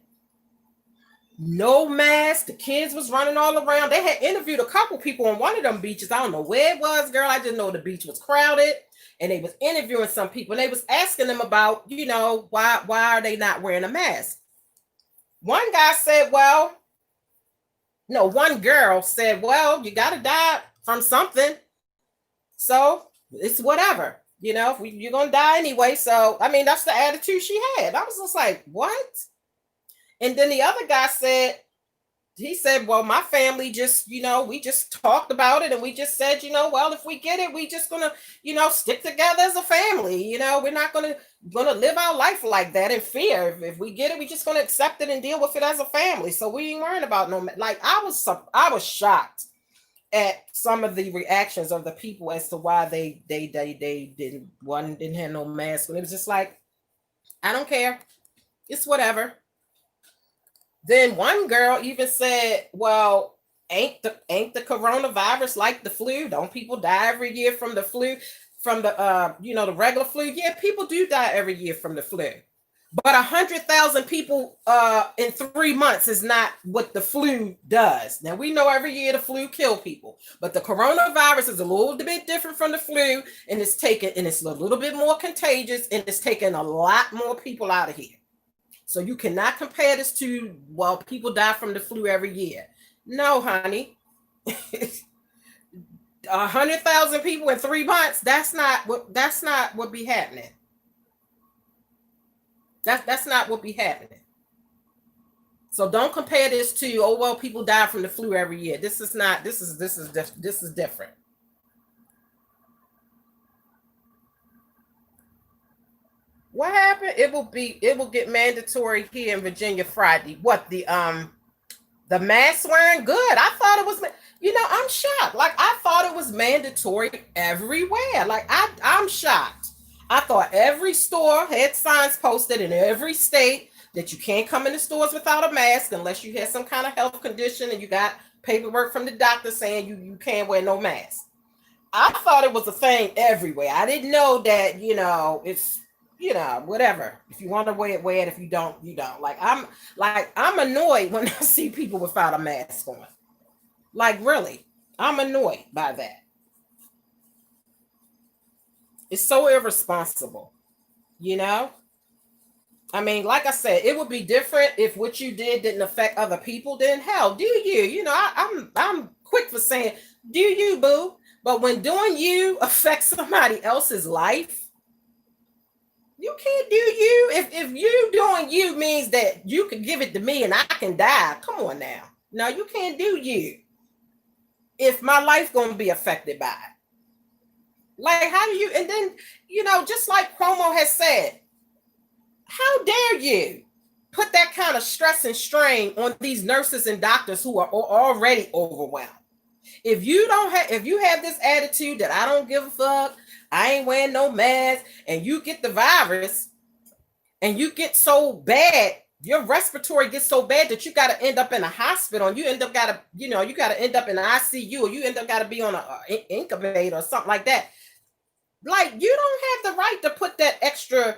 no mask. The kids was running all around. They had interviewed a couple people on one of them beaches. I don't know where it was, girl. I just know the beach was crowded, and they was interviewing some people, and they was asking them about, you know, why are they not wearing a mask? One guy said, well, no, one girl said, well, you got to die from something. So it's whatever, you know, you're going to die anyway. So, I mean, that's the attitude she had. I was just like, what? And then the other guy said, he said, well, my family just, we just talked about it and we just said, well, if we get it, we just gonna, stick together as a family. We're not gonna live our life like that in fear. If we get it, we just gonna accept it and deal with it as a family. So we ain't worrying about no, like I was shocked at some of the reactions of the people as to why they didn't have no mask. And it was just like, I don't care. It's whatever. Then one girl even said, well, ain't the coronavirus like the flu? Don't people die every year from the flu, from the the regular flu? Yeah, people do die every year from the flu. But 100,000 people in 3 months is not what the flu does. Now we know every year the flu kill people, but the coronavirus is a little bit different from the flu, and it's a little bit more contagious, and it's taking a lot more people out of here. So you cannot compare this to, well, people die from the flu every year. No, honey. 100,000 people in 3 months. That's not what be happening. That's not what be happening. So don't compare this to, oh well, people die from the flu every year. This is different. What happened? It will get mandatory here in Virginia Friday. What, the mask wearing? Good. I thought it was, I'm shocked. Like I thought it was mandatory everywhere. Like I'm shocked. I thought every store had signs posted in every state that you can't come in the stores without a mask unless you have some kind of health condition and you got paperwork from the doctor saying you can't wear no mask. I thought it was a thing everywhere. I didn't know that, it's, whatever. If you want to wear it. If you don't, you don't. I'm annoyed when I see people without a mask on. Like, really, I'm annoyed by that. It's so irresponsible, I mean, like I said, it would be different if what you did didn't affect other people. Then hell, do you? I'm quick for saying, do you, boo? But when doing you affects somebody else's life, you can't do you. If you doing you means that you can give it to me and I can die. Come on now. No, you can't do you. If my life gonna be affected by it. Like, how do you, and then, just like Cuomo has said, how dare you put that kind of stress and strain on these nurses and doctors who are already overwhelmed? If you have this attitude that I don't give a fuck, I ain't wearing no mask, and you get the virus and you get so bad, your respiratory gets so bad that you got to end up in a hospital, and you end up you got to end up in the ICU, or you end up got to be on an incubator or something like that. Like, you don't have the right to put that extra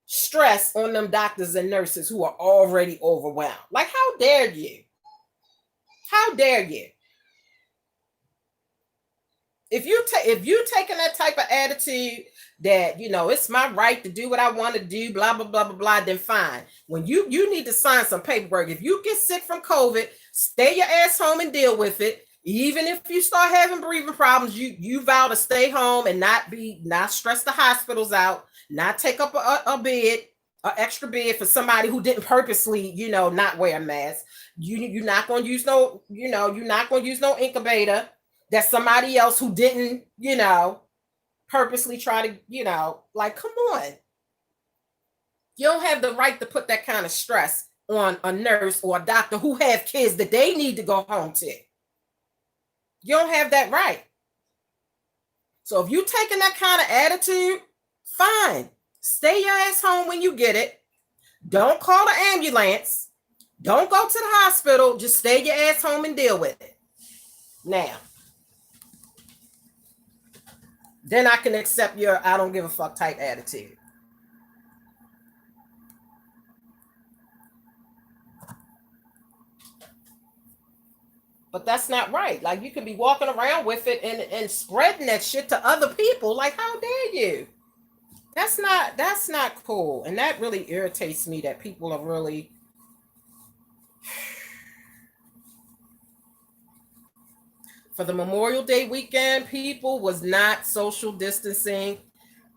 stress on them doctors and nurses who are already overwhelmed. Like, how dare you? How dare you? If you taking that type of attitude that, it's my right to do what I want to do, blah, blah, blah, blah, blah, then fine. When you need to sign some paperwork. If you get sick from COVID, stay your ass home and deal with it. Even if you start having breathing problems, you vow to stay home and not stress the hospitals out, not take up an extra bed for somebody who didn't purposely, not wear a mask. You're not going to use no incubator. That's somebody else who didn't, purposely try to, like, come on. You don't have the right to put that kind of stress on a nurse or a doctor who have kids that they need to go home to. You don't have that right. So if you taking that kind of attitude, fine. Stay your ass home when you get it. Don't call the ambulance. Don't go to the hospital. Just stay your ass home and deal with it. Now, then I can accept your I don't give a fuck type attitude. But that's not right. Like, you can be walking around with it and spreading that shit to other people. Like, how dare you? That's not cool. And that really irritates me that people are really for the Memorial Day weekend, people was not social distancing.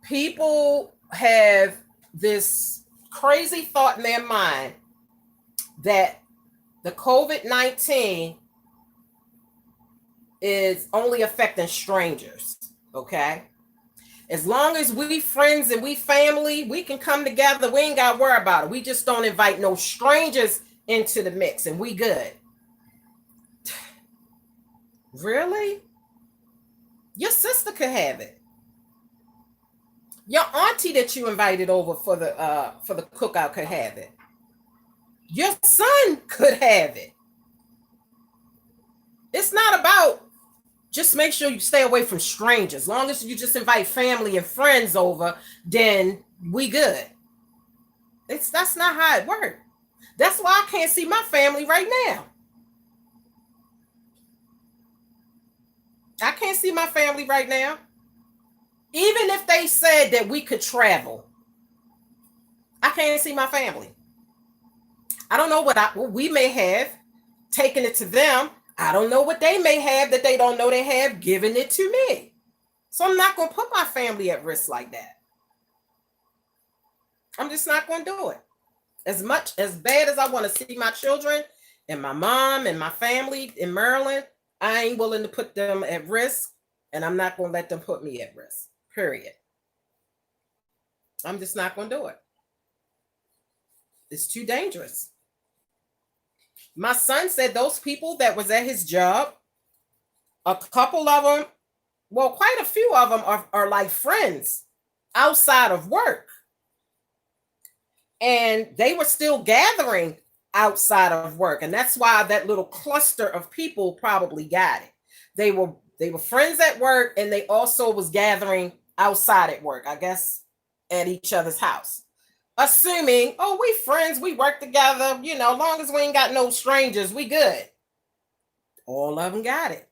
People have this crazy thought in their mind that the COVID-19 is only affecting strangers, okay? As long as we friends and we family, we can come together. We ain't got to worry about it. We just don't invite no strangers into the mix and we good. Really? Your sister could have it. Your auntie that you invited over for the cookout could have it. Your son could have it. It's not about, just make sure you stay away from strangers. As long as you just invite family and friends over, then we good. That's not how it works. That's why I can't see my family right now. I can't see my family right now. Even if they said that we could travel, I can't see my family. I don't know what we may have taken it to them. I don't know what they may have that they don't know they have given it to me. So I'm not going to put my family at risk like that. I'm just not going to do it. As bad as I want to see my children and my mom and my family in Maryland, I ain't willing to put them at risk, and I'm not going to let them put me at risk, period. I'm just not going to do it. It's too dangerous. My son said those people that was at his job, a couple of them, well, quite a few of them are like friends outside of work. And they were still gathering outside of work. And that's why that little cluster of people probably got it. They were friends at work, and they also was gathering outside at work, I guess, at each other's house. Assuming, oh, we friends, we work together, long as we ain't got no strangers, we good. All of them got it.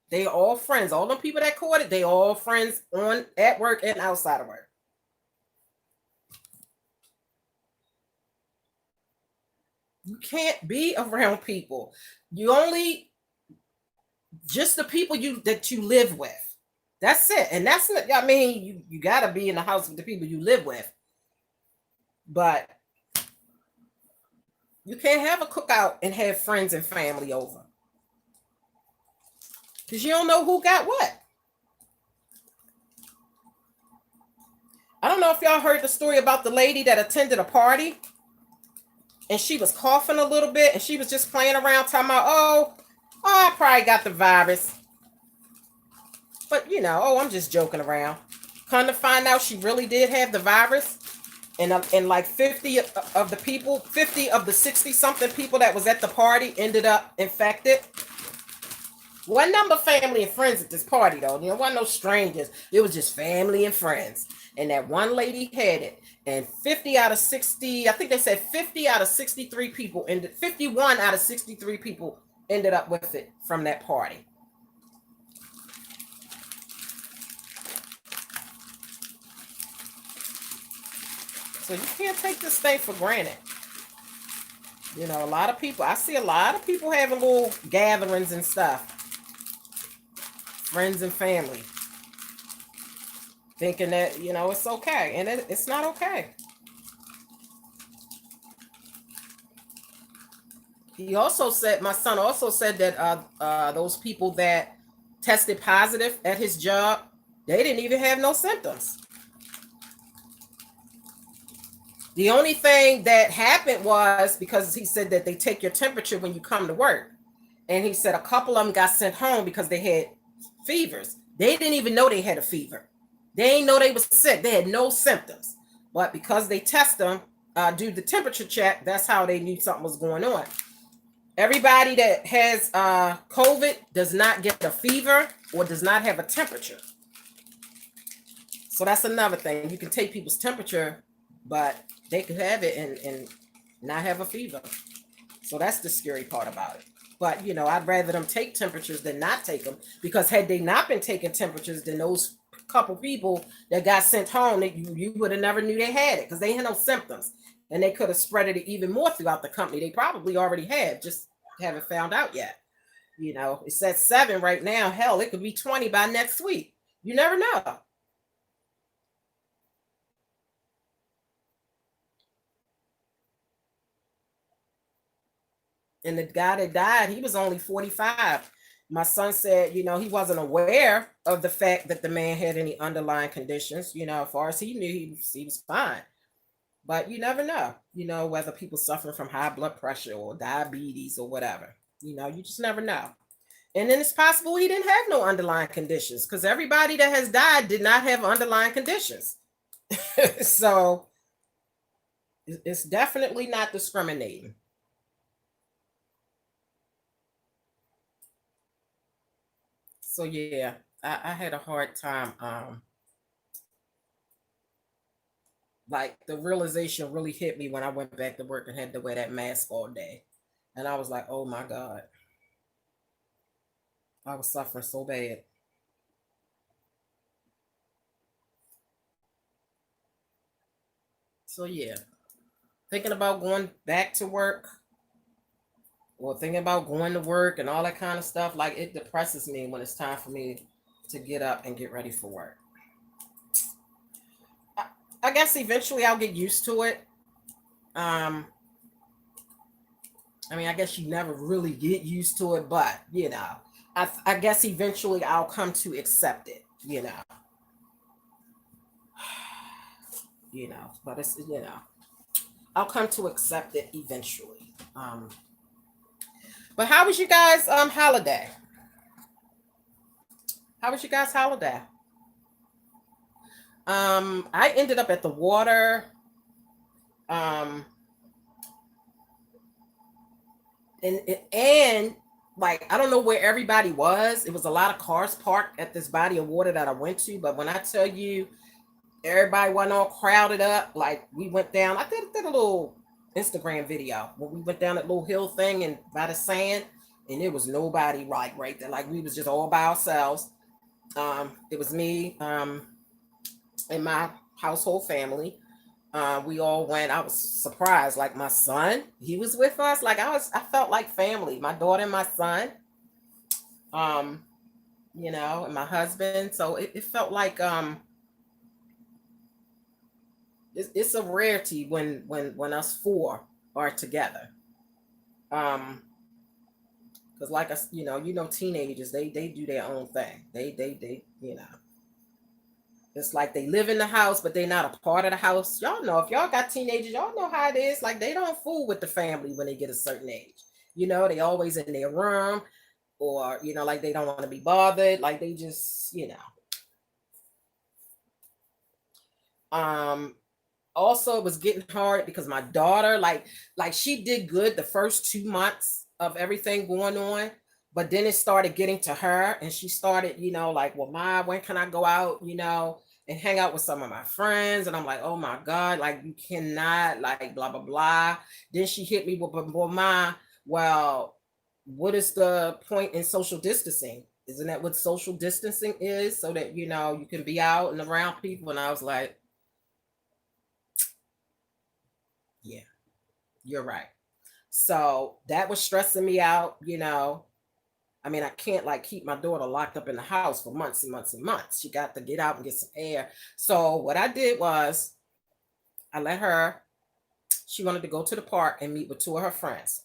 They all friends. All them people that caught it, they all friends at work and outside of work. You can't be around people. You only, just the people that you live with. That's it. And that's not, I mean, you got to be in the house with the people you live with. But you can't have a cookout and have friends and family over. Because you don't know who got what. I don't know if y'all heard the story about the lady that attended a party and she was coughing a little bit and she was just playing around talking about, oh, I probably got the virus. But, I'm just joking around. Come to find out she really did have the virus. And like 50 of the 60-something people that was at the party ended up infected. One number of family and friends at this party, though. There wasn't no strangers. It was just family and friends. And that one lady had it. And 50 out of 60, I think they said 50 out of 63 people, 51 out of 63 people ended up with it from that party. So you can't take this thing for granted. A lot of people, I see a lot of people having little gatherings and stuff. Friends and family. Thinking that, it's okay. And it's not okay. My son also said that those people that tested positive at his job, they didn't even have no symptoms. The only thing that happened was because he said that they take your temperature when you come to work. And he said a couple of them got sent home because they had fevers. They didn't even know they had a fever. They didn't know they was sick. They had no symptoms. But because they test them, do the temperature check, that's how they knew something was going on. Everybody that has COVID does not get a fever or does not have a temperature. So that's another thing. You can take people's temperature, but they could have it and not have a fever. So that's the scary part about it. But, I'd rather them take temperatures than not take them, because had they not been taking temperatures, then those couple people that got sent home, you would have never knew they had it because they had no symptoms. And they could have spread it even more throughout the company. They probably already have, just haven't found out yet. It's at 7 right now. Hell, it could be 20 by next week. You never know. And the guy that died, he was only 45. My son said, he wasn't aware of the fact that the man had any underlying conditions. As far as he knew, he was fine. But you never know, whether people suffering from high blood pressure or diabetes or whatever. You just never know. And then it's possible he didn't have no underlying conditions, because everybody that has died did not have underlying conditions. So it's definitely not discriminating. So yeah, I had a hard time. Like, the realization really hit me when I went back to work and had to wear that mask all day. And I was like, oh my God, I was suffering so bad. So yeah, thinking about going back to work, or thinking about going to work and all that kind of stuff, like, it depresses me when it's time for me to get up and get ready for work. I, I guess eventually I'll get used to it. Um, I mean, I guess you never really get used to it, but I guess eventually I'll come to accept it. But I'll come to accept it eventually. But how was you guys holiday? How was you guys holiday? I ended up at the water. Um, and like, I don't know where everybody was. It was a lot of cars parked at this body of water that I went to. But when I tell you, everybody wasn't all crowded up. Like, we went down. I did a little Instagram video when we went down that little hill thing and by the sand, and there was nobody right there. Like, we was just all by ourselves. It was me, and my household family. We all went. I was surprised. Like, my son, he was with us. Like, I felt like family. My daughter and my son, um, and my husband. So it felt like it's a rarity when us four are together. Because, like us, teenagers, they do their own thing. They. It's like they live in the house, but they're not a part of the house. Y'all know, if y'all got teenagers, y'all know how it is. Like, they don't fool with the family when they get a certain age. They always in their room, or like, they don't want to be bothered. Like, they just. Um. Also, it was getting hard because my daughter, like she did good the first 2 months of everything going on, but then it started getting to her, and she started, like, well, Ma, when can I go out, and hang out with some of my friends? And I'm like, oh my God, like, you cannot, like, blah blah blah. Then she hit me with, well, Ma, well, what is the point in social distancing? Isn't that what social distancing is? So that you can be out and around people. And I was like, yeah, you're right. So that was stressing me out. I mean, I can't, like, keep my daughter locked up in the house for months and months and months. She got to get out and get some air. So what I did was, I let her, she wanted to go to the park and meet with two of her friends.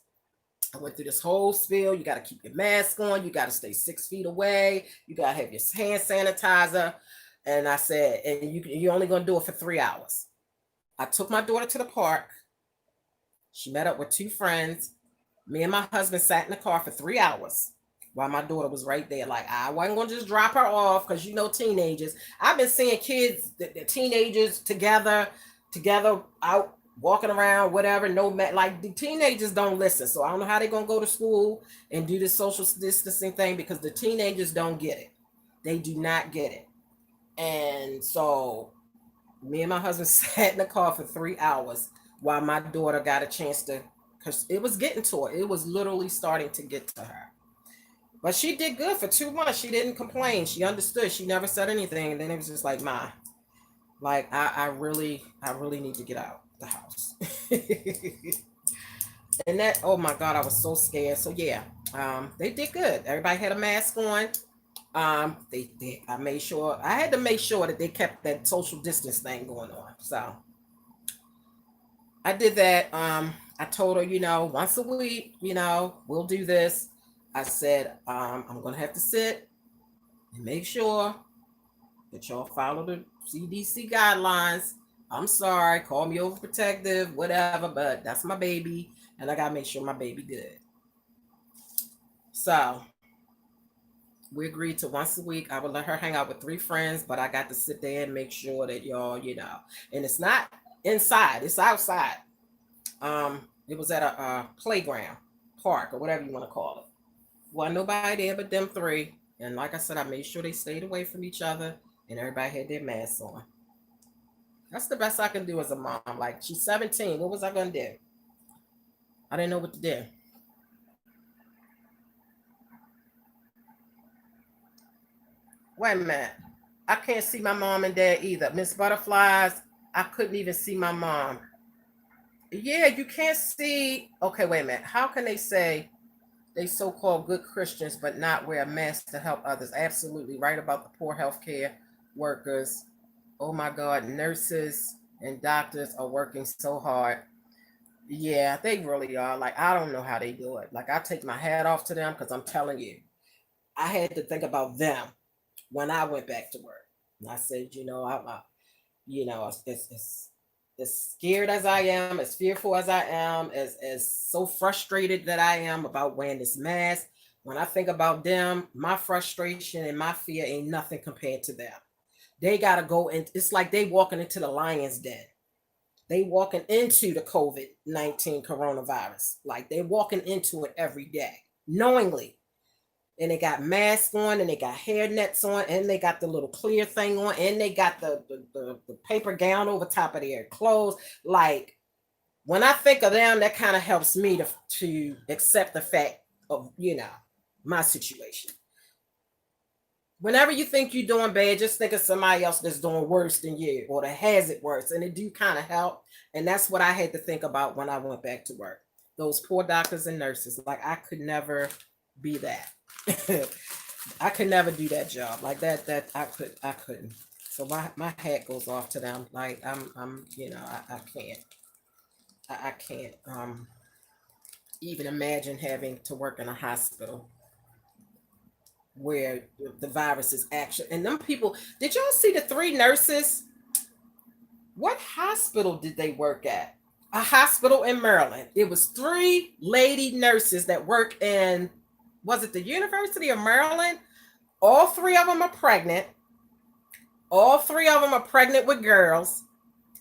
I went through this whole spiel. You got to keep your mask on. You got to stay 6 feet away. You got to have your hand sanitizer. And I said, and you're only going to do it for 3 hours. I took my daughter to the park. She met up with two friends. Me and my husband sat in the car for 3 hours while my daughter was right there. Like, I wasn't going to just drop her off, because teenagers. I've been seeing kids, the teenagers together out walking around, whatever. No, like, the teenagers don't listen. So I don't know how they're going to go to school and do this social distancing thing, because the teenagers don't get it. They do not get it. And so me and my husband sat in the car for 3 hours while my daughter got a chance to, because it was getting to her. It was literally starting to get to her. But she did good for 2 months. She didn't complain. She understood. She never said anything. And then it was just like, Ma, like, I really need to get out the house. And that, oh my God, I was so scared. So yeah, they did good. Everybody had a mask on. I made sure, I had to make sure that they kept that social distance thing going on. So I did that. I told her, once a week, we'll do this. I said, I'm going to have to sit and make sure that y'all follow the CDC guidelines. I'm sorry, call me overprotective, whatever, but that's my baby, and I got to make sure my baby good. So we agreed to once a week. I would let her hang out with 3 friends, but I got to sit there and make sure that y'all, and it's not inside, it's outside. It was at a playground, park, or whatever you want to call it. Wasn't nobody there but them 3. And like I said, I made sure they stayed away from each other and everybody had their masks on. That's the best I can do as a mom. Like, she's 17. What was I going to do? I didn't know what to do. Wait a minute. I can't see my mom and dad either. Miss Butterflies, I couldn't even see my mom. Yeah, you can't see. Okay, wait a minute. How can they say they so-called good Christians but not wear a mask to help others? Absolutely right about the poor healthcare workers. Oh my God, nurses and doctors are working so hard. Yeah, they really are. Like, I don't know how they do it. Like, I take my hat off to them because I'm telling you, I had to think about them when I went back to work. And I said, as scared as I am, as fearful as I am, as so frustrated that I am about wearing this mask, when I think about them, my frustration and my fear ain't nothing compared to them. They got to go in. It's like they walking into the lion's den. They walking into the COVID-19 coronavirus. Like, they walking into it every day, knowingly. And they got masks on, and they got hair nets on, and they got the little clear thing on, and they got the paper gown over top of their clothes. Like, when I think of them, that kind of helps me to accept the fact of, my situation. Whenever you think you're doing bad, just think of somebody else that's doing worse than you or that has it worse. And it do kind of help. And that's what I had to think about when I went back to work. Those poor doctors and nurses. Like, I could never be that. I could never do that job. Like, that I couldn't. So my hat goes off to them. Like, I can't. I can't even imagine having to work in a hospital where the virus is actually, and them people, did y'all see the 3 nurses? What hospital did they work at? A hospital in Maryland. It was 3 lady nurses that work in, was it the University of Maryland? All 3 of them are pregnant. All 3 of them are pregnant with girls.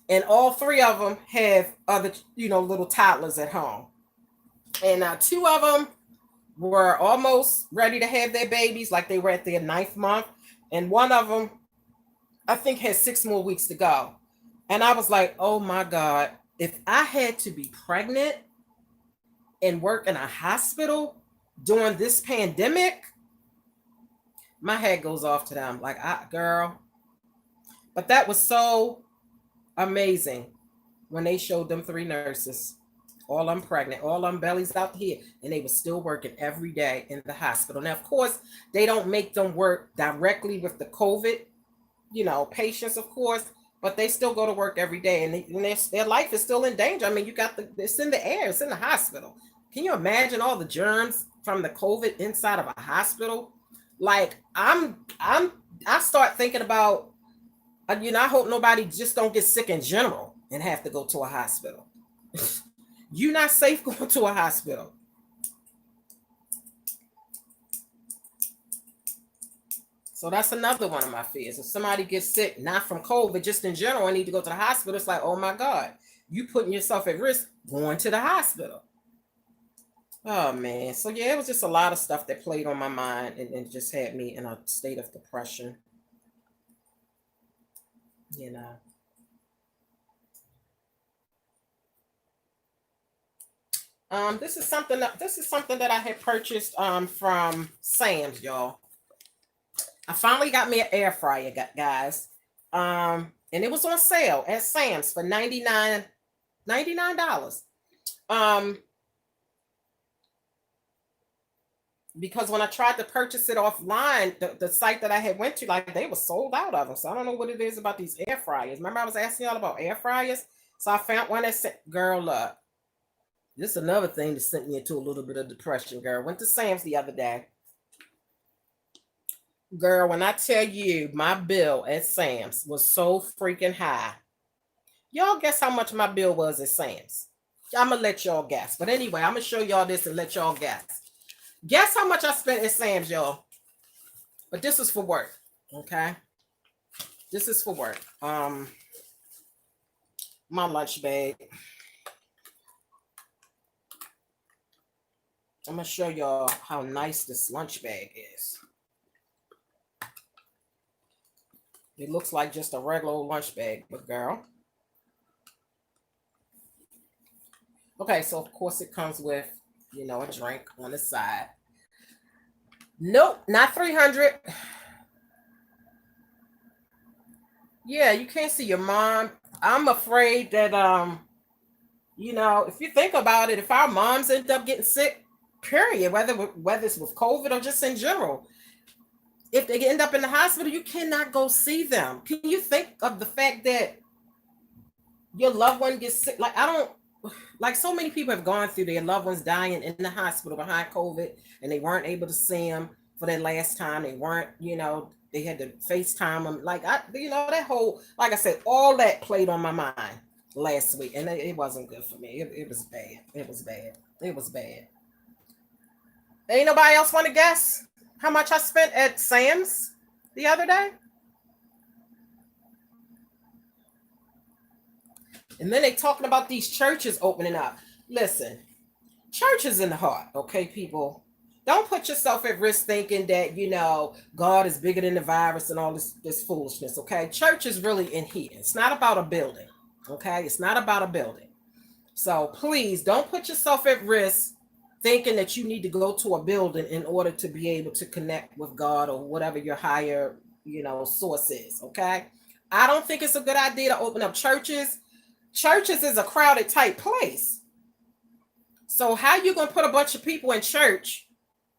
And all 3 of them have other, little toddlers at home. And 2 of them were almost ready to have their babies, like they were at their 9th month. And one of them, I think, has 6 more weeks to go. And I was like, oh my God, if I had to be pregnant and work in a hospital during this pandemic, my head goes off to them. Like, girl. But that was so amazing when they showed them 3 nurses. All I'm pregnant, all I'm bellies out here, and they were still working every day in the hospital. Now, of course, they don't make them work directly with the COVID, patients, of course, but they still go to work every day, and their life is still in danger. I mean, it's in the air, it's in the hospital. Can you imagine all the germs from the COVID inside of a hospital? Like, I start thinking about, I hope nobody just don't get sick in general and have to go to a hospital. You're not safe going to a hospital. So that's another one of my fears. If somebody gets sick, not from COVID, just in general, and need to go to the hospital, it's like, oh my God, you putting yourself at risk going to the hospital. Oh man. So yeah, it was just a lot of stuff that played on my mind and just had me in a state of depression. You know. This is something that I had purchased from Sam's, y'all. I finally got me an air fryer, guys. And it was on sale at Sam's for $99. Um, because when I tried to purchase it offline, the site that I had went to, like, they were sold out of them. So I don't know what it is about these air fryers. Remember I was asking y'all about air fryers? So I found one that said, girl, look. This is another thing that sent me into a little bit of depression, girl. Went to Sam's the other day. Girl, when I tell you my bill at Sam's was so freaking high. Y'all guess how much my bill was at Sam's? I'm gonna let y'all guess. But anyway, I'm gonna show y'all this and let y'all guess. Guess how much I spent at Sam's, y'all. But this is for work. Okay. This is for work. My lunch bag. I'm gonna show y'all how nice this lunch bag is. It looks like just a regular lunch bag, but girl. Okay, so of course it comes with, a drink on the side. Nope, not 300. Yeah, you can't see your mom. I'm afraid that if you think about it, if our moms end up getting sick, period, whether it's with COVID or just in general, if they end up in the hospital, you cannot go see them. Can you think of the fact that your loved one gets sick? So many people have gone through their loved ones dying in the hospital behind COVID, and they weren't able to see them for that last time. They weren't, they had to FaceTime them. That whole, like I said, all that played on my mind last week, and it wasn't good for me. It was bad. It was bad. It was bad. Ain't nobody else want to guess how much I spent at Sam's the other day? And then they talking about these churches opening up. Listen, church is in the heart, okay, people? Don't put yourself at risk thinking that, God is bigger than the virus and all this foolishness, okay? Church is really in here. It's not about a building, okay? It's not about a building. So please don't put yourself at risk thinking that you need to go to a building in order to be able to connect with God or whatever your higher, source is, okay? I don't think it's a good idea to open up churches. Churches is a crowded type place. So how you going to put a bunch of people in church,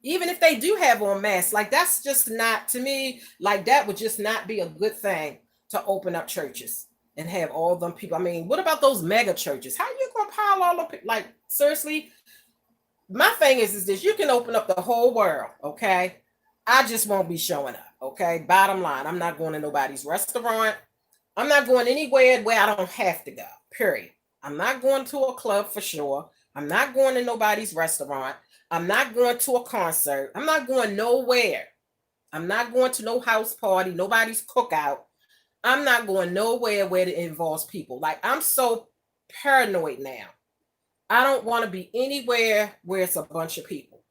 even if they do have on masks? That's just not, to me, that would just not be a good thing to open up churches and have all them people. I mean, what about those mega churches? How you going to pile all of people? Seriously? My thing is this, you can open up the whole world, okay? I just won't be showing up, okay? Bottom line, I'm not going to nobody's restaurant. I'm not going anywhere where I don't have to go, period. I'm not going to a club for sure. I'm not going to nobody's restaurant. I'm not going to a concert. I'm not going nowhere. I'm not going to no house party, nobody's cookout. I'm not going nowhere where it involves people. I'm so paranoid now. I don't want to be anywhere where it's a bunch of people.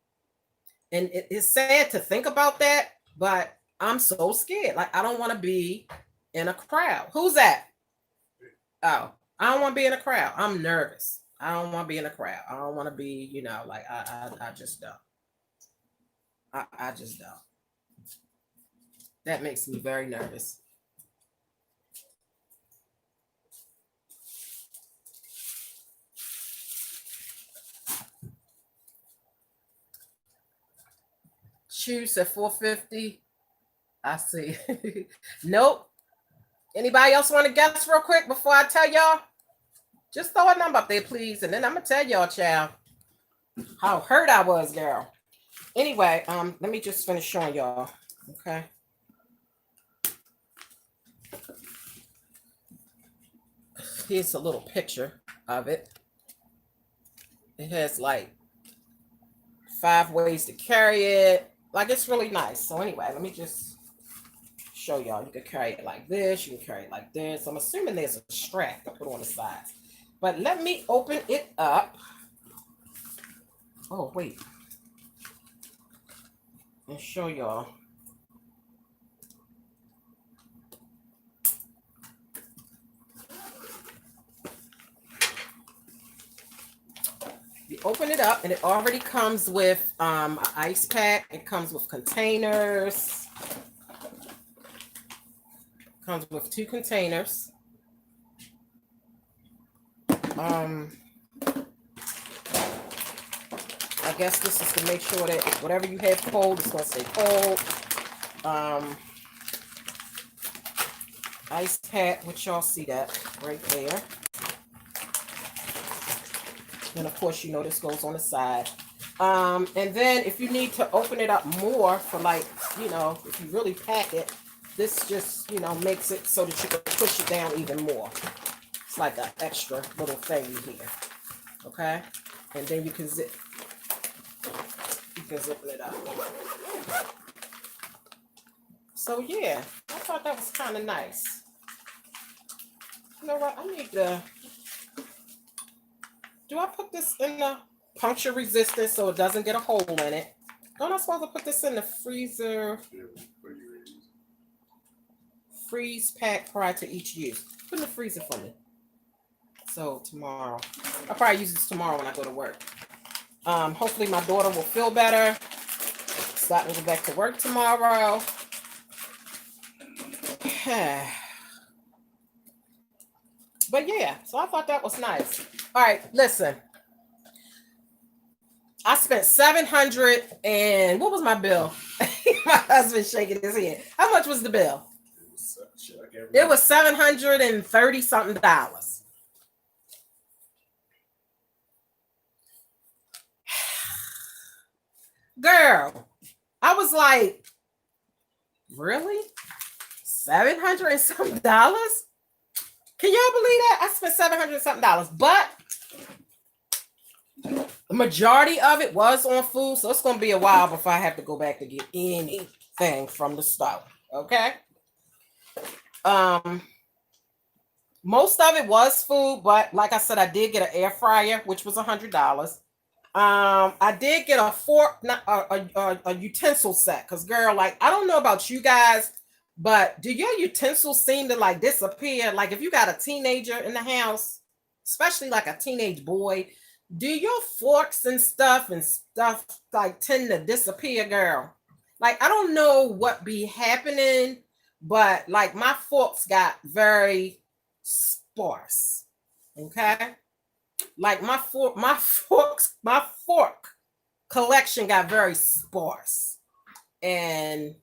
And it's sad to think about that, but I'm so scared. I don't want to be in a crowd. Who's that? Oh, I don't want to be in a crowd. I'm nervous. I don't want to be in a crowd. I don't want to be, I just don't. I just don't. That makes me very nervous. Choose at 450. I see. Nope. Anybody else want to guess real quick before I tell y'all? Just throw a number up there, please. And then I'm going to tell y'all, child, how hurt I was, girl. Anyway, let me just finish showing y'all. Okay. Here's a little picture of it. It has 5 ways to carry it. It's really nice. So anyway, let me just show y'all. You can carry it like this. You can carry it like this. I'm assuming there's a strap to put on the sides. But let me open it up. Oh, wait. And show y'all. You open it up and it already comes with an ice pack. It comes with containers. Comes with 2 containers. I guess this is to make sure that whatever you have cold is going to stay cold. Ice pack, which y'all see that right there. And of course, you know, this goes on the side. And then if you need to open it up more for, like, you know, if you really pack it, this just, you know, makes it so that you can push it down even more. It's like an extra little thing here. Okay? And then you can zip it up. So yeah, I thought that was kind of nice. You know what? I need to... Do I put this in the puncture resistant so it doesn't get a hole in it? Don't I supposed to put this in the freezer? Freeze pack prior to each use. Put in the freezer for me. So tomorrow. I'll probably use this tomorrow when I go to work. Hopefully my daughter will feel better. Start to go back to work tomorrow. But yeah, so I thought that was nice. All right, listen. I spent $700 and what was my bill? My husband shaking his head. How much was the bill? It was $730 something. Girl, I was like, really? $700 and something? Can y'all believe that? I spent $700 and something, but the majority of it was on food, so it's gonna be a while before I have to go back to get anything from the store. Okay. Most of it was food, but like I said, I did get an air fryer, which was $100. I did get a fork, not a utensil set, because girl, like, I don't know about you guys, but do your utensils seem to like disappear? Like if you got a teenager in the house, especially like a teenage boy, do your forks and stuff like tend to disappear, girl? Like, I don't know what be happening, but like my forks got very sparse. Okay. Like my fork collection got very sparse. And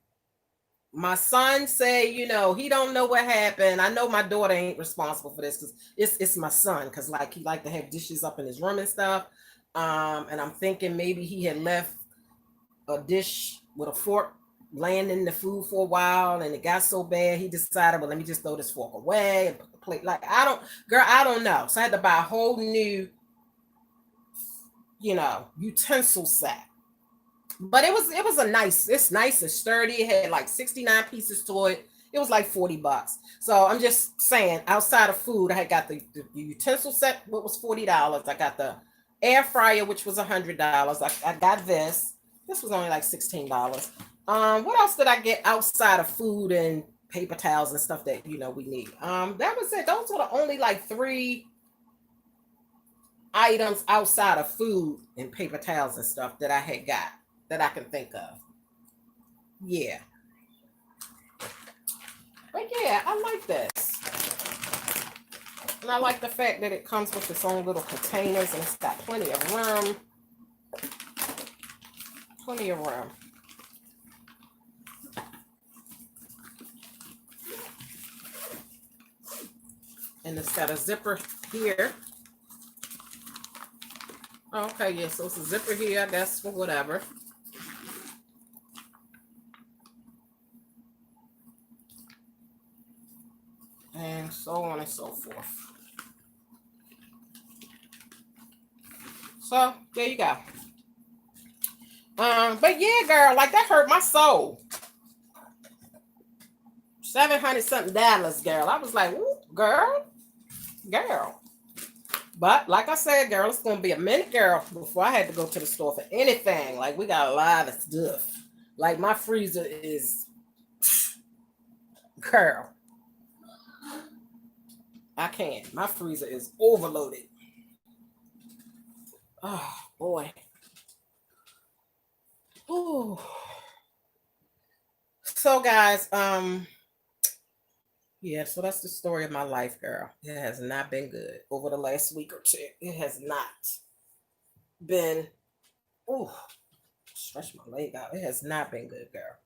my son say, you know, he don't know what happened. I know my daughter ain't responsible for this because it's my son, because like he like to have dishes up in his room and stuff. And I'm thinking maybe he had left a dish with a fork laying in the food for a while, and it got so bad he decided, well, let me just throw this fork away and put the plate. Like, I don't know. So I had to buy a whole new, you know, utensil set. But it's nice and sturdy. It had like 69 pieces to it. It was like $40. So I'm just saying, outside of food, I had got the utensil set, what was $40. I got the air fryer, which was $100. I got this. This was only like $16. What else did I get outside of food and paper towels and stuff that, you know, we need? That was it. Those were the only like 3 items outside of food and paper towels and stuff that I had got that I can think of. Yeah. But yeah, I like this. And I like the fact that it comes with its own little containers and it's got plenty of room. Plenty of room. And it's got a zipper here. Okay, yeah, so it's a zipper here, I guess, for whatever. And so on and so forth. So, there you go. But yeah, girl, like that hurt my soul. $700 something, girl. I was like, ooh, girl. But like I said, girl, it's gonna be a minute, girl, before I had to go to the store for anything. Like, we got a lot of stuff. Like, my freezer is, girl, I can't. My freezer is overloaded. Oh boy. Ooh. So guys, yeah, so that's the story of my life, girl. It has not been good over the last week or two. It has not been, ooh, stretch my leg out. It has not been good, girl.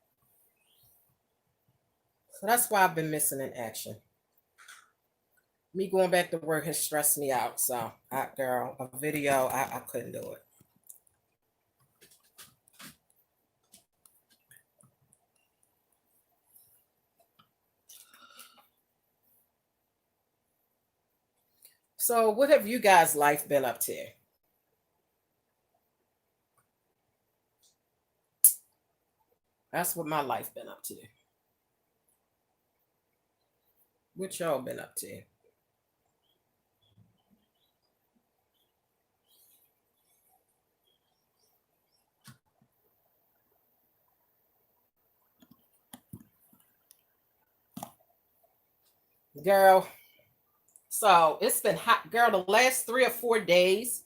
So that's why I've been missing in action. Me going back to work has stressed me out. So, girl, a video, I couldn't do it. So, what have you guys' life been up to? That's what my life been up to. What y'all been up to? Girl, so it's been hot. Girl, the last 3 or 4 days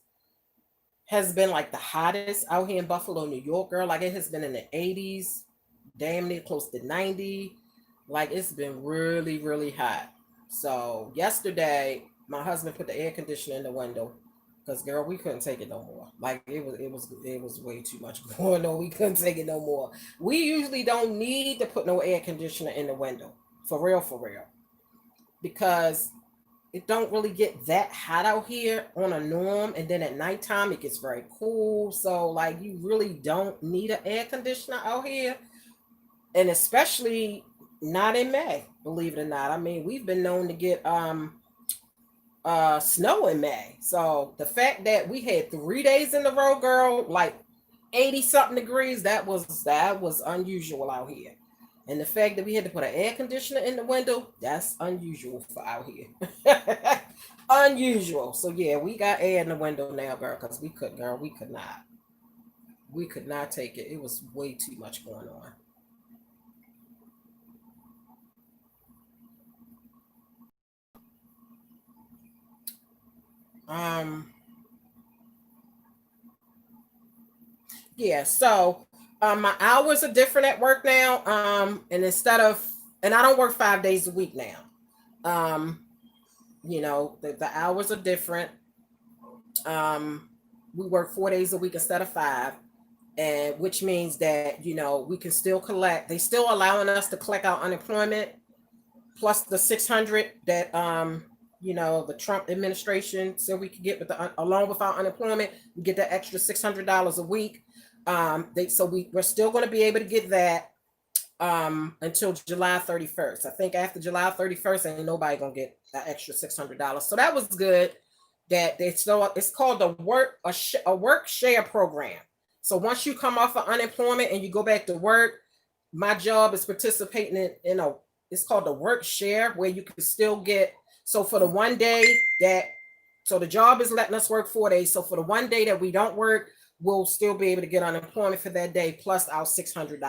has been like the hottest out here in Buffalo, New York, girl. Like it has been in the 80s, damn near close to 90. Like it's been really, really hot. So yesterday, my husband put the air conditioner in the window because girl, we couldn't take it no more. Like it was way too much going on. We couldn't take it no more. We usually don't need to put no air conditioner in the window. For real. Because it don't really get that hot out here on a norm, and then at nighttime it gets very cool, so like you really don't need an air conditioner out here, and especially not in May, believe it or not. I mean, we've been known to get snow in May, so the fact that we had 3 days in a row, girl, like 80 something degrees, that was unusual out here. And the fact that we had to put an air conditioner in the window, that's unusual for out here. Unusual. So yeah, we got air in the window now, girl, because we could not. We could not take it. It was way too much going on. Um, yeah, so my hours are different at work now. And I don't work 5 days a week now. Um, the hours are different. We work 4 days a week instead of five, and which means that we can still collect. They still allowing us to collect our unemployment plus the 600 that the Trump administration said we could get with along with our unemployment. We get that extra $600 a week. We're still going to be able to get that until July 31st. I think after July 31st, ain't nobody gonna get that extra $600. So that was good. That they still it's called a work share program. So once you come off of unemployment and you go back to work, my job is participating in a it's called the work share, where you can still get, so for the one day that so the job is letting us work 4 days. So for the one day that we don't work, we'll still be able to get unemployment for that day plus our $600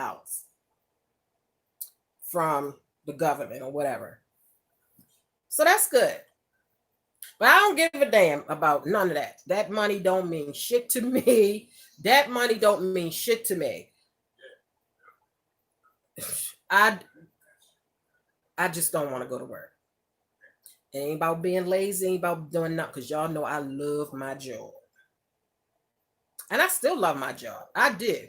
from the government or whatever. So that's good. But I don't give a damn about none of that. That money don't mean shit to me. That money don't mean shit to me. I I just don't want to go to work. It ain't about being lazy, ain't about doing nothing, because y'all know I love my job. And I still love my job. I do.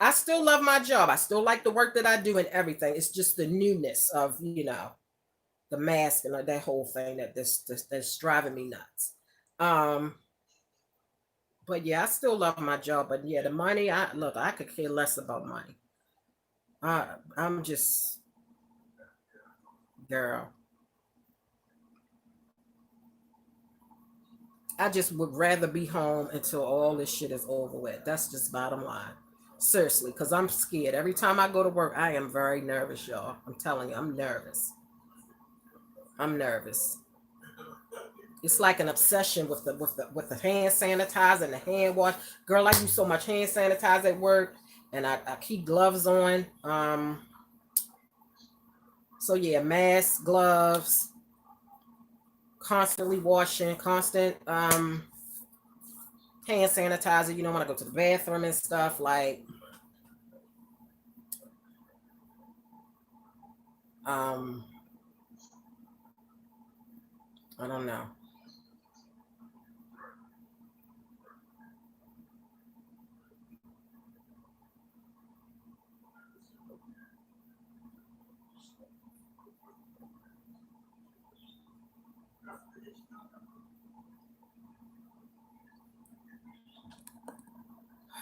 I still love my job. I still like the work that I do and everything. It's just the newness of, the mask and that whole thing that's driving me nuts. Um, but yeah, I still love my job. But yeah, the money, I could care less about money. I'm just, girl, I just would rather be home until all this shit is over with. That's just bottom line. Seriously, because I'm scared. Every time I go to work, I am very nervous, y'all. I'm telling you, I'm nervous. I'm nervous. It's like an obsession with the hand sanitizer and the hand wash. Girl, I use so much hand sanitizer at work, and I keep gloves on. So yeah, mask, gloves, constantly washing, constant hand sanitizer. When I go to the bathroom and stuff, like um, I don't know.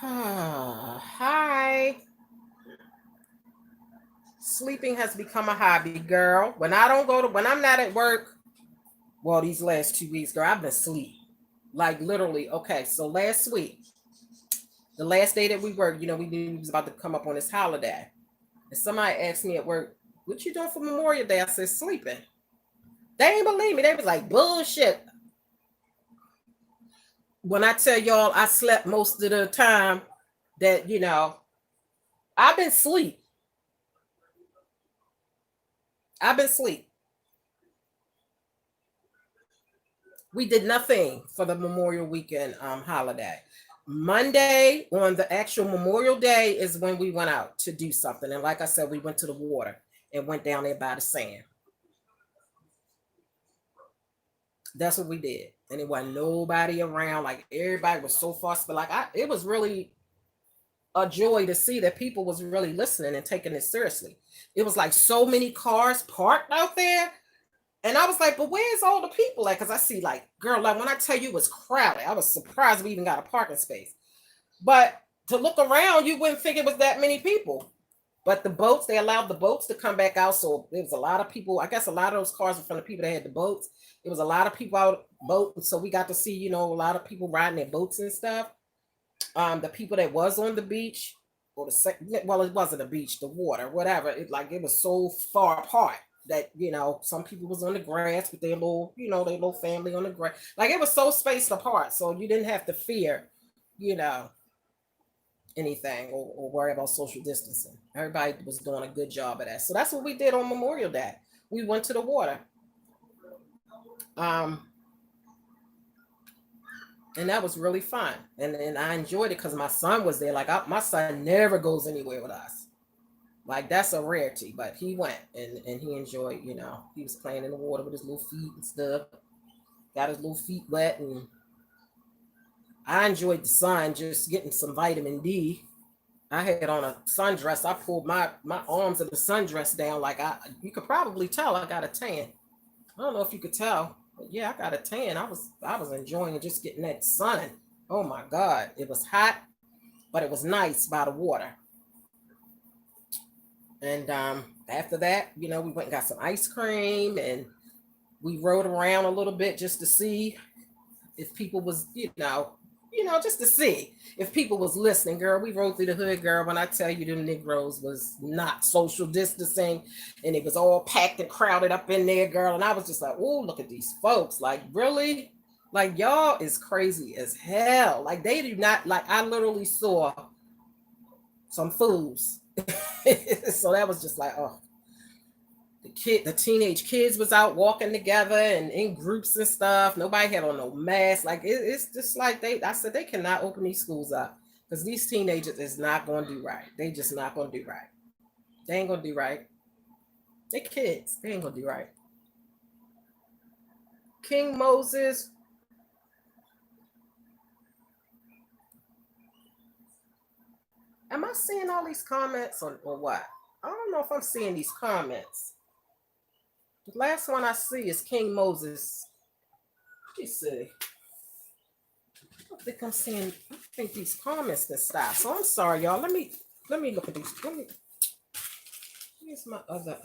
Hi. Sleeping has become a hobby, girl. When I'm not at work, well, these last 2 weeks, girl, I've been asleep. Like literally, okay, so last week, the last day that we worked, we knew we was about to come up on this holiday. And somebody asked me at work, what you doing for Memorial Day? I said, sleeping. They ain't believe me. They was like, bullshit. When I tell y'all I slept most of the time that, I've been asleep. I've been asleep. We did nothing for the Memorial Weekend holiday. Monday on the actual Memorial Day is when we went out to do something. And like I said, we went to the water and went down there by the sand. That's what we did. And it wasn't nobody around. Like everybody was so far. But it was really a joy to see that people was really listening and taking it seriously. It was like so many cars parked out there. And I was like, but where's all the people at? Because I see, like, girl, like when I tell you it was crowded, I was surprised we even got a parking space. But to look around, you wouldn't think it was that many people. But the boats, they allowed the boats to come back out. So there was a lot of people. I guess a lot of those cars were from the people that had the boats. It was a lot of people out boating. So we got to see, a lot of people riding their boats and stuff. The people that was on the beach, or well, it wasn't a beach, the water, whatever. It was so far apart that some people was on the grass with their little their little family on the grass. Like it was so spaced apart, so you didn't have to fear you know anything, or worry about social distancing. Everybody was doing a good job of that. So that's what we did on Memorial Day. We went to the water, um and that was really fun, and I enjoyed it because my son was there. Like my son never goes anywhere with us. Like that's a rarity, but he went, and he enjoyed. He was playing in the water with his little feet and stuff. Got his little feet wet, and I enjoyed the sun, just getting some vitamin D. I had on a sundress. I pulled my arms of the sundress down, like you could probably tell I got a tan. I don't know if you could tell, but yeah, I got a tan. I was enjoying just getting that sun. Oh my God, it was hot, but it was nice by the water. And after that, we went and got some ice cream, and we rode around a little bit just to see if people was, just to see if people was listening. Girl, we rode through the hood, girl. When I tell you them Negroes was not social distancing, and it was all packed and crowded up in there, girl. And I was just like, oh, look at these folks. Like, really? Like, y'all is crazy as hell. Like, they do not, like, I literally saw some fools. So that was just like, oh, the teenage kids was out walking together and in groups and stuff. Nobody had on no mask. Like it's just like I said, they cannot open these schools up because these teenagers is not going to do right. They just not going to do right. They ain't going to do right. They kids. They ain't going to do right. King Moses. Am I seeing all these comments, or what? I don't know if I'm seeing these comments. The last one I see is King Moses. Let me see. Think I'm seeing. I think these comments that stop. So I'm sorry, y'all. Let me look at these. Here's my other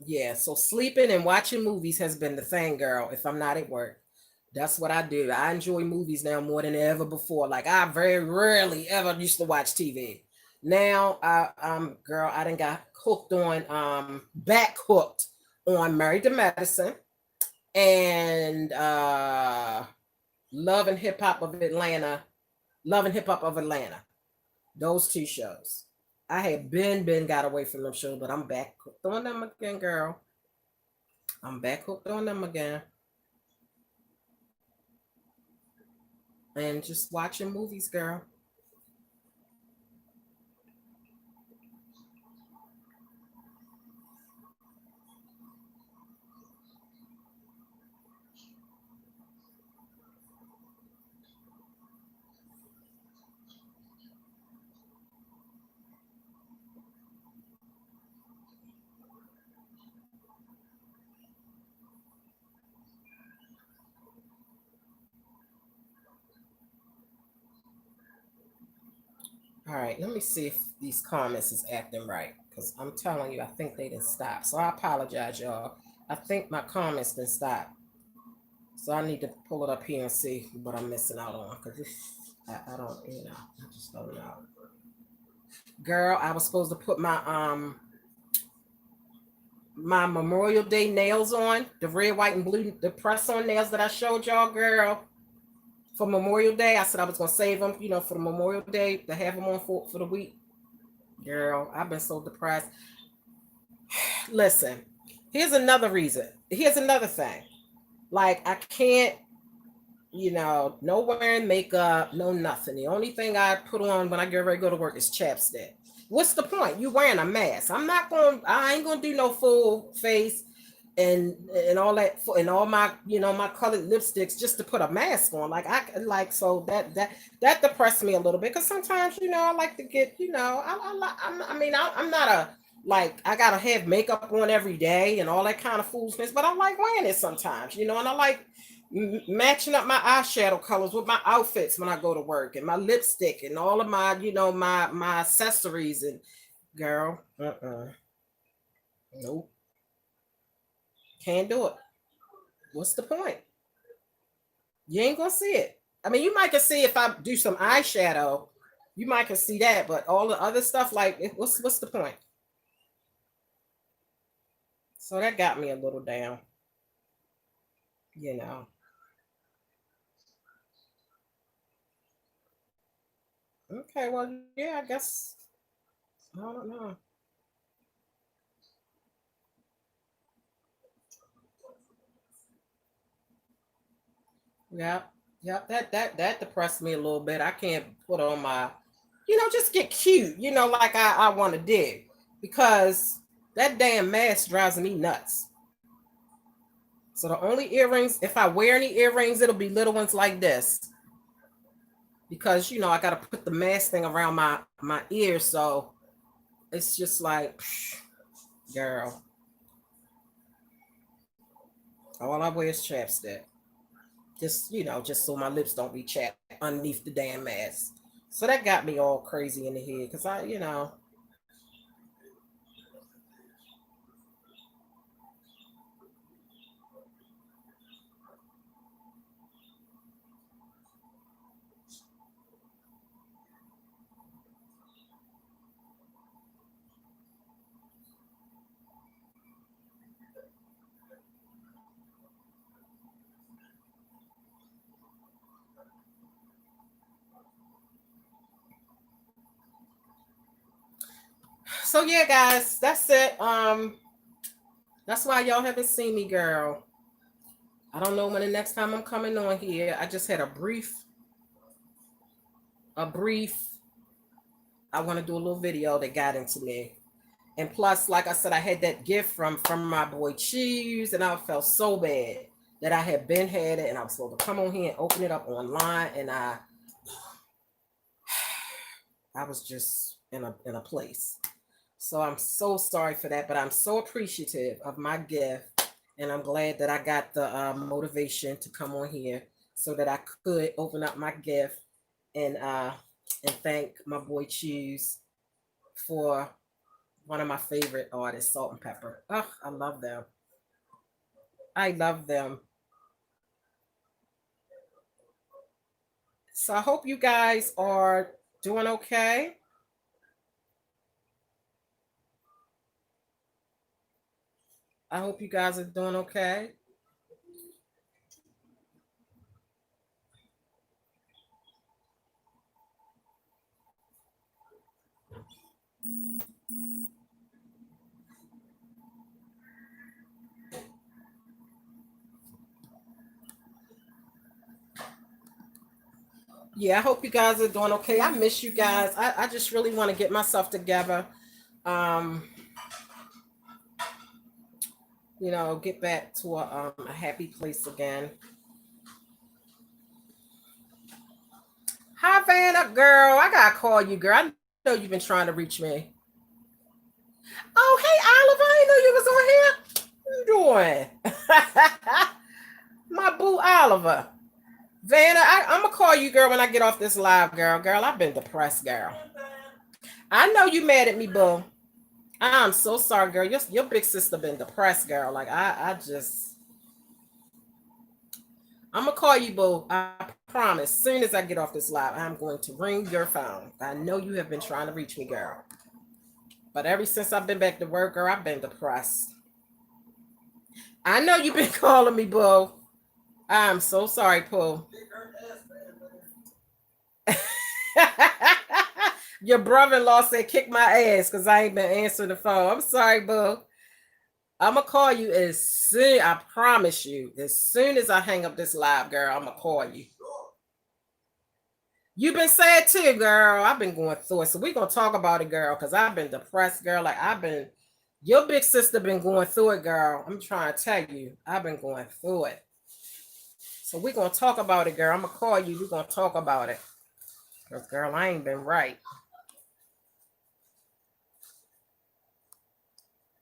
Yeah, so sleeping and watching movies has been the thing, girl. If I'm not at work, that's what I do. I enjoy movies now more than ever before. Like I very rarely ever used to watch TV. Now, girl, I done got hooked on back hooked on Married to Medicine and Love and Hip Hop of Atlanta, Love and Hip Hop of Atlanta. Those two shows. I had been got away from them shows, but I'm back hooked on them again, girl. I'm back hooked on them again. And just watching movies, girl. All right, let me see if these comments is acting right. Because I'm telling you, I think they didn't stop. So I apologize, y'all. I think my comments didn't stop. So I need to pull it up here and see what I'm missing out on. Because I don't, I just don't know. Girl, I was supposed to put my Memorial Day nails on, the red, white, and blue, the press-on nails that I showed y'all, girl, for Memorial Day. I said I was gonna save them, for the Memorial Day to have them on for the week. Girl, I've been so depressed. Listen, here's another reason. Here's another thing. Like, I can't, no wearing makeup, no nothing. The only thing I put on when I get ready to go to work is chapstick. What's the point? You wearing a mask. I ain't gonna do no full face and all that and all my my colored lipsticks just to put a mask on. So that depressed me a little bit because sometimes I like to get I'm not a like I gotta have makeup on every day and all that kind of foolishness, but I like wearing it sometimes, and I like matching up my eyeshadow colors with my outfits when I go to work and my lipstick and all of my my accessories. And girl, nope, can't do it. What's the point? You ain't gonna see it. I mean, you might can see if I do some eyeshadow, you might can see that, but all the other stuff, like, what's the point? So that got me a little down, you know. Okay, well, yeah, I guess I don't know. Yeah, yeah, that depressed me a little bit. I can't put on my, just get cute, like I want to do, because that damn mask drives me nuts. So the only earrings, if I wear any earrings, it'll be little ones like this, because I got to put the mask thing around my ears, so it's just like, girl, all I wear is chapstick. Just so my lips don't be chapped underneath the damn mask. So that got me all crazy in the head because so yeah, guys, that's it. That's why y'all haven't seen me, girl. I don't know when the next time I'm coming on here. I just had a brief. I want to do a little video that got into me. And plus, like I said, I had that gift from my boy Cheese, and I felt so bad that I had been had it, and I was supposed to come on here and open it up online, and I was just in a place. So I'm so sorry for that, but I'm so appreciative of my gift, and I'm glad that I got the motivation to come on here so that I could open up my gift and thank my boy Cheese for one of my favorite artists, Salt-N-Pepa. Oh, I love them. I love them. So I hope you guys are doing okay. I hope you guys are doing okay. Yeah, I hope you guys are doing okay. I miss you guys. I just really want to get myself together. Um, get back to a happy place again. Hi, Vanna, girl. I gotta call you, girl. I know you've been trying to reach me. Oh, hey, Oliver. I didn't know you was on here. What you doing? My boo, Oliver. Vanna, I'm gonna call you, girl, when I get off this live, girl. Girl, I've been depressed, girl. I know you mad at me, boo. I'm so sorry, girl. Your big sister been depressed, girl. Like I'm gonna call you, boo. I promise. Soon as I get off this live, I'm going to ring your phone. I know you have been trying to reach me, girl. But ever since I've been back to work, girl, I've been depressed. I know you've been calling me, boo. I'm so sorry, Pooh. Your brother-in-law said kick my ass because I ain't been answering the phone. I'm sorry, boo. I'm gonna call you as soon. I promise you, as soon as I hang up this live, girl, I'm gonna call you. You've been sad too, girl. I've been going through it, so we're gonna talk about it, girl. Because I've been depressed, girl. Like I've been. Your big sister been going through it, girl. I'm trying to tell you, I've been going through it. So we're gonna talk about it, girl. I'm gonna call you. We're gonna talk about it. Cause girl, I ain't been right.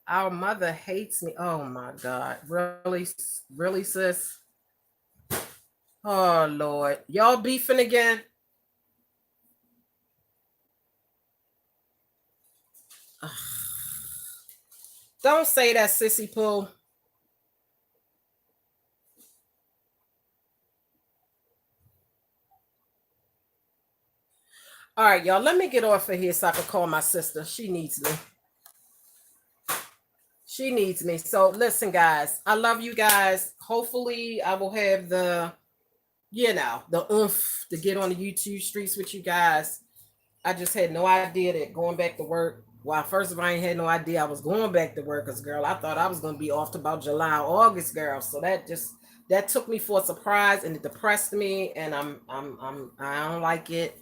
Our mother hates me. Oh my God. Really? Really, sis? Oh Lord. Y'all beefing again? Ugh. Don't say that, sissy poo. All right, y'all. Let me get off of here so I can call my sister. She needs me. She needs me. So listen, guys. I love you guys. Hopefully, I will have the oomph to get on the YouTube streets with you guys. I just had no idea that going back to work. Well, first of all, I ain't had no idea I was going back to work because, girl, I thought I was going to be off to about July, August, girl. So that took me for a surprise and it depressed me, and I don't like it,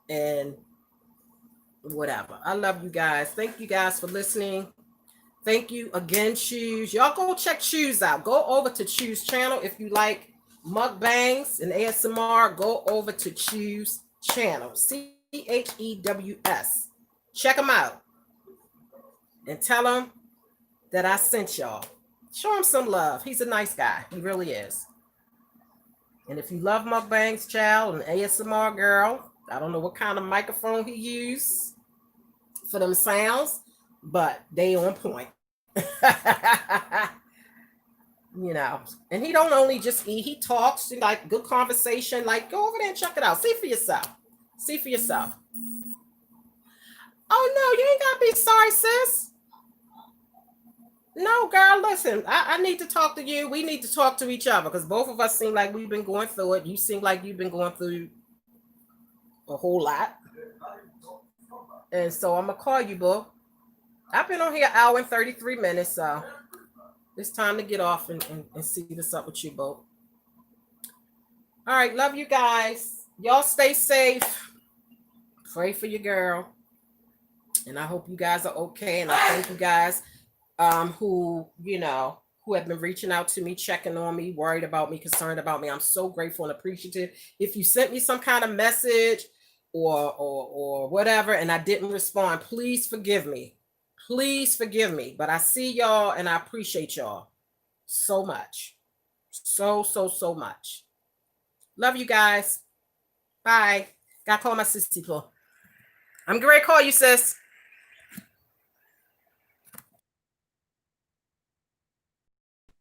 and whatever. I love you guys. Thank you guys for listening. Thank you again, Choose. Y'all go check Choose out. Go over to Choose channel if you like mukbangs and ASMR. Go over to Choose channel. CHEWS. Check him out and tell him that I sent y'all. Show him some love. He's a nice guy. He really is. And if you love mukbangs, child, and ASMR, girl, I don't know what kind of microphone he used for them sounds, but they on point. And he don't only just eat, he talks, like good conversation. Like, go over there and check it out. See for yourself. See for yourself. Oh no, you ain't gotta be sorry, sis. No, girl, listen. I need to talk to you. We need to talk to each other because both of us seem like we've been going through it. You seem like you've been going through a whole lot. And so I'm gonna call you, boo. I've been on here an hour and 33 minutes, so it's time to get off and see what's up with you, boo. All right, love you guys. Y'all stay safe. Pray for your girl. And I hope you guys are okay. And I thank you guys who have been reaching out to me, checking on me, worried about me, concerned about me. I'm so grateful and appreciative. If you sent me some kind of message or whatever and I didn't respond, please forgive me. Please forgive me. But I see y'all and I appreciate y'all so much. So much. Love you guys. Bye. Gotta call my sissy. I'm going to call you, sis.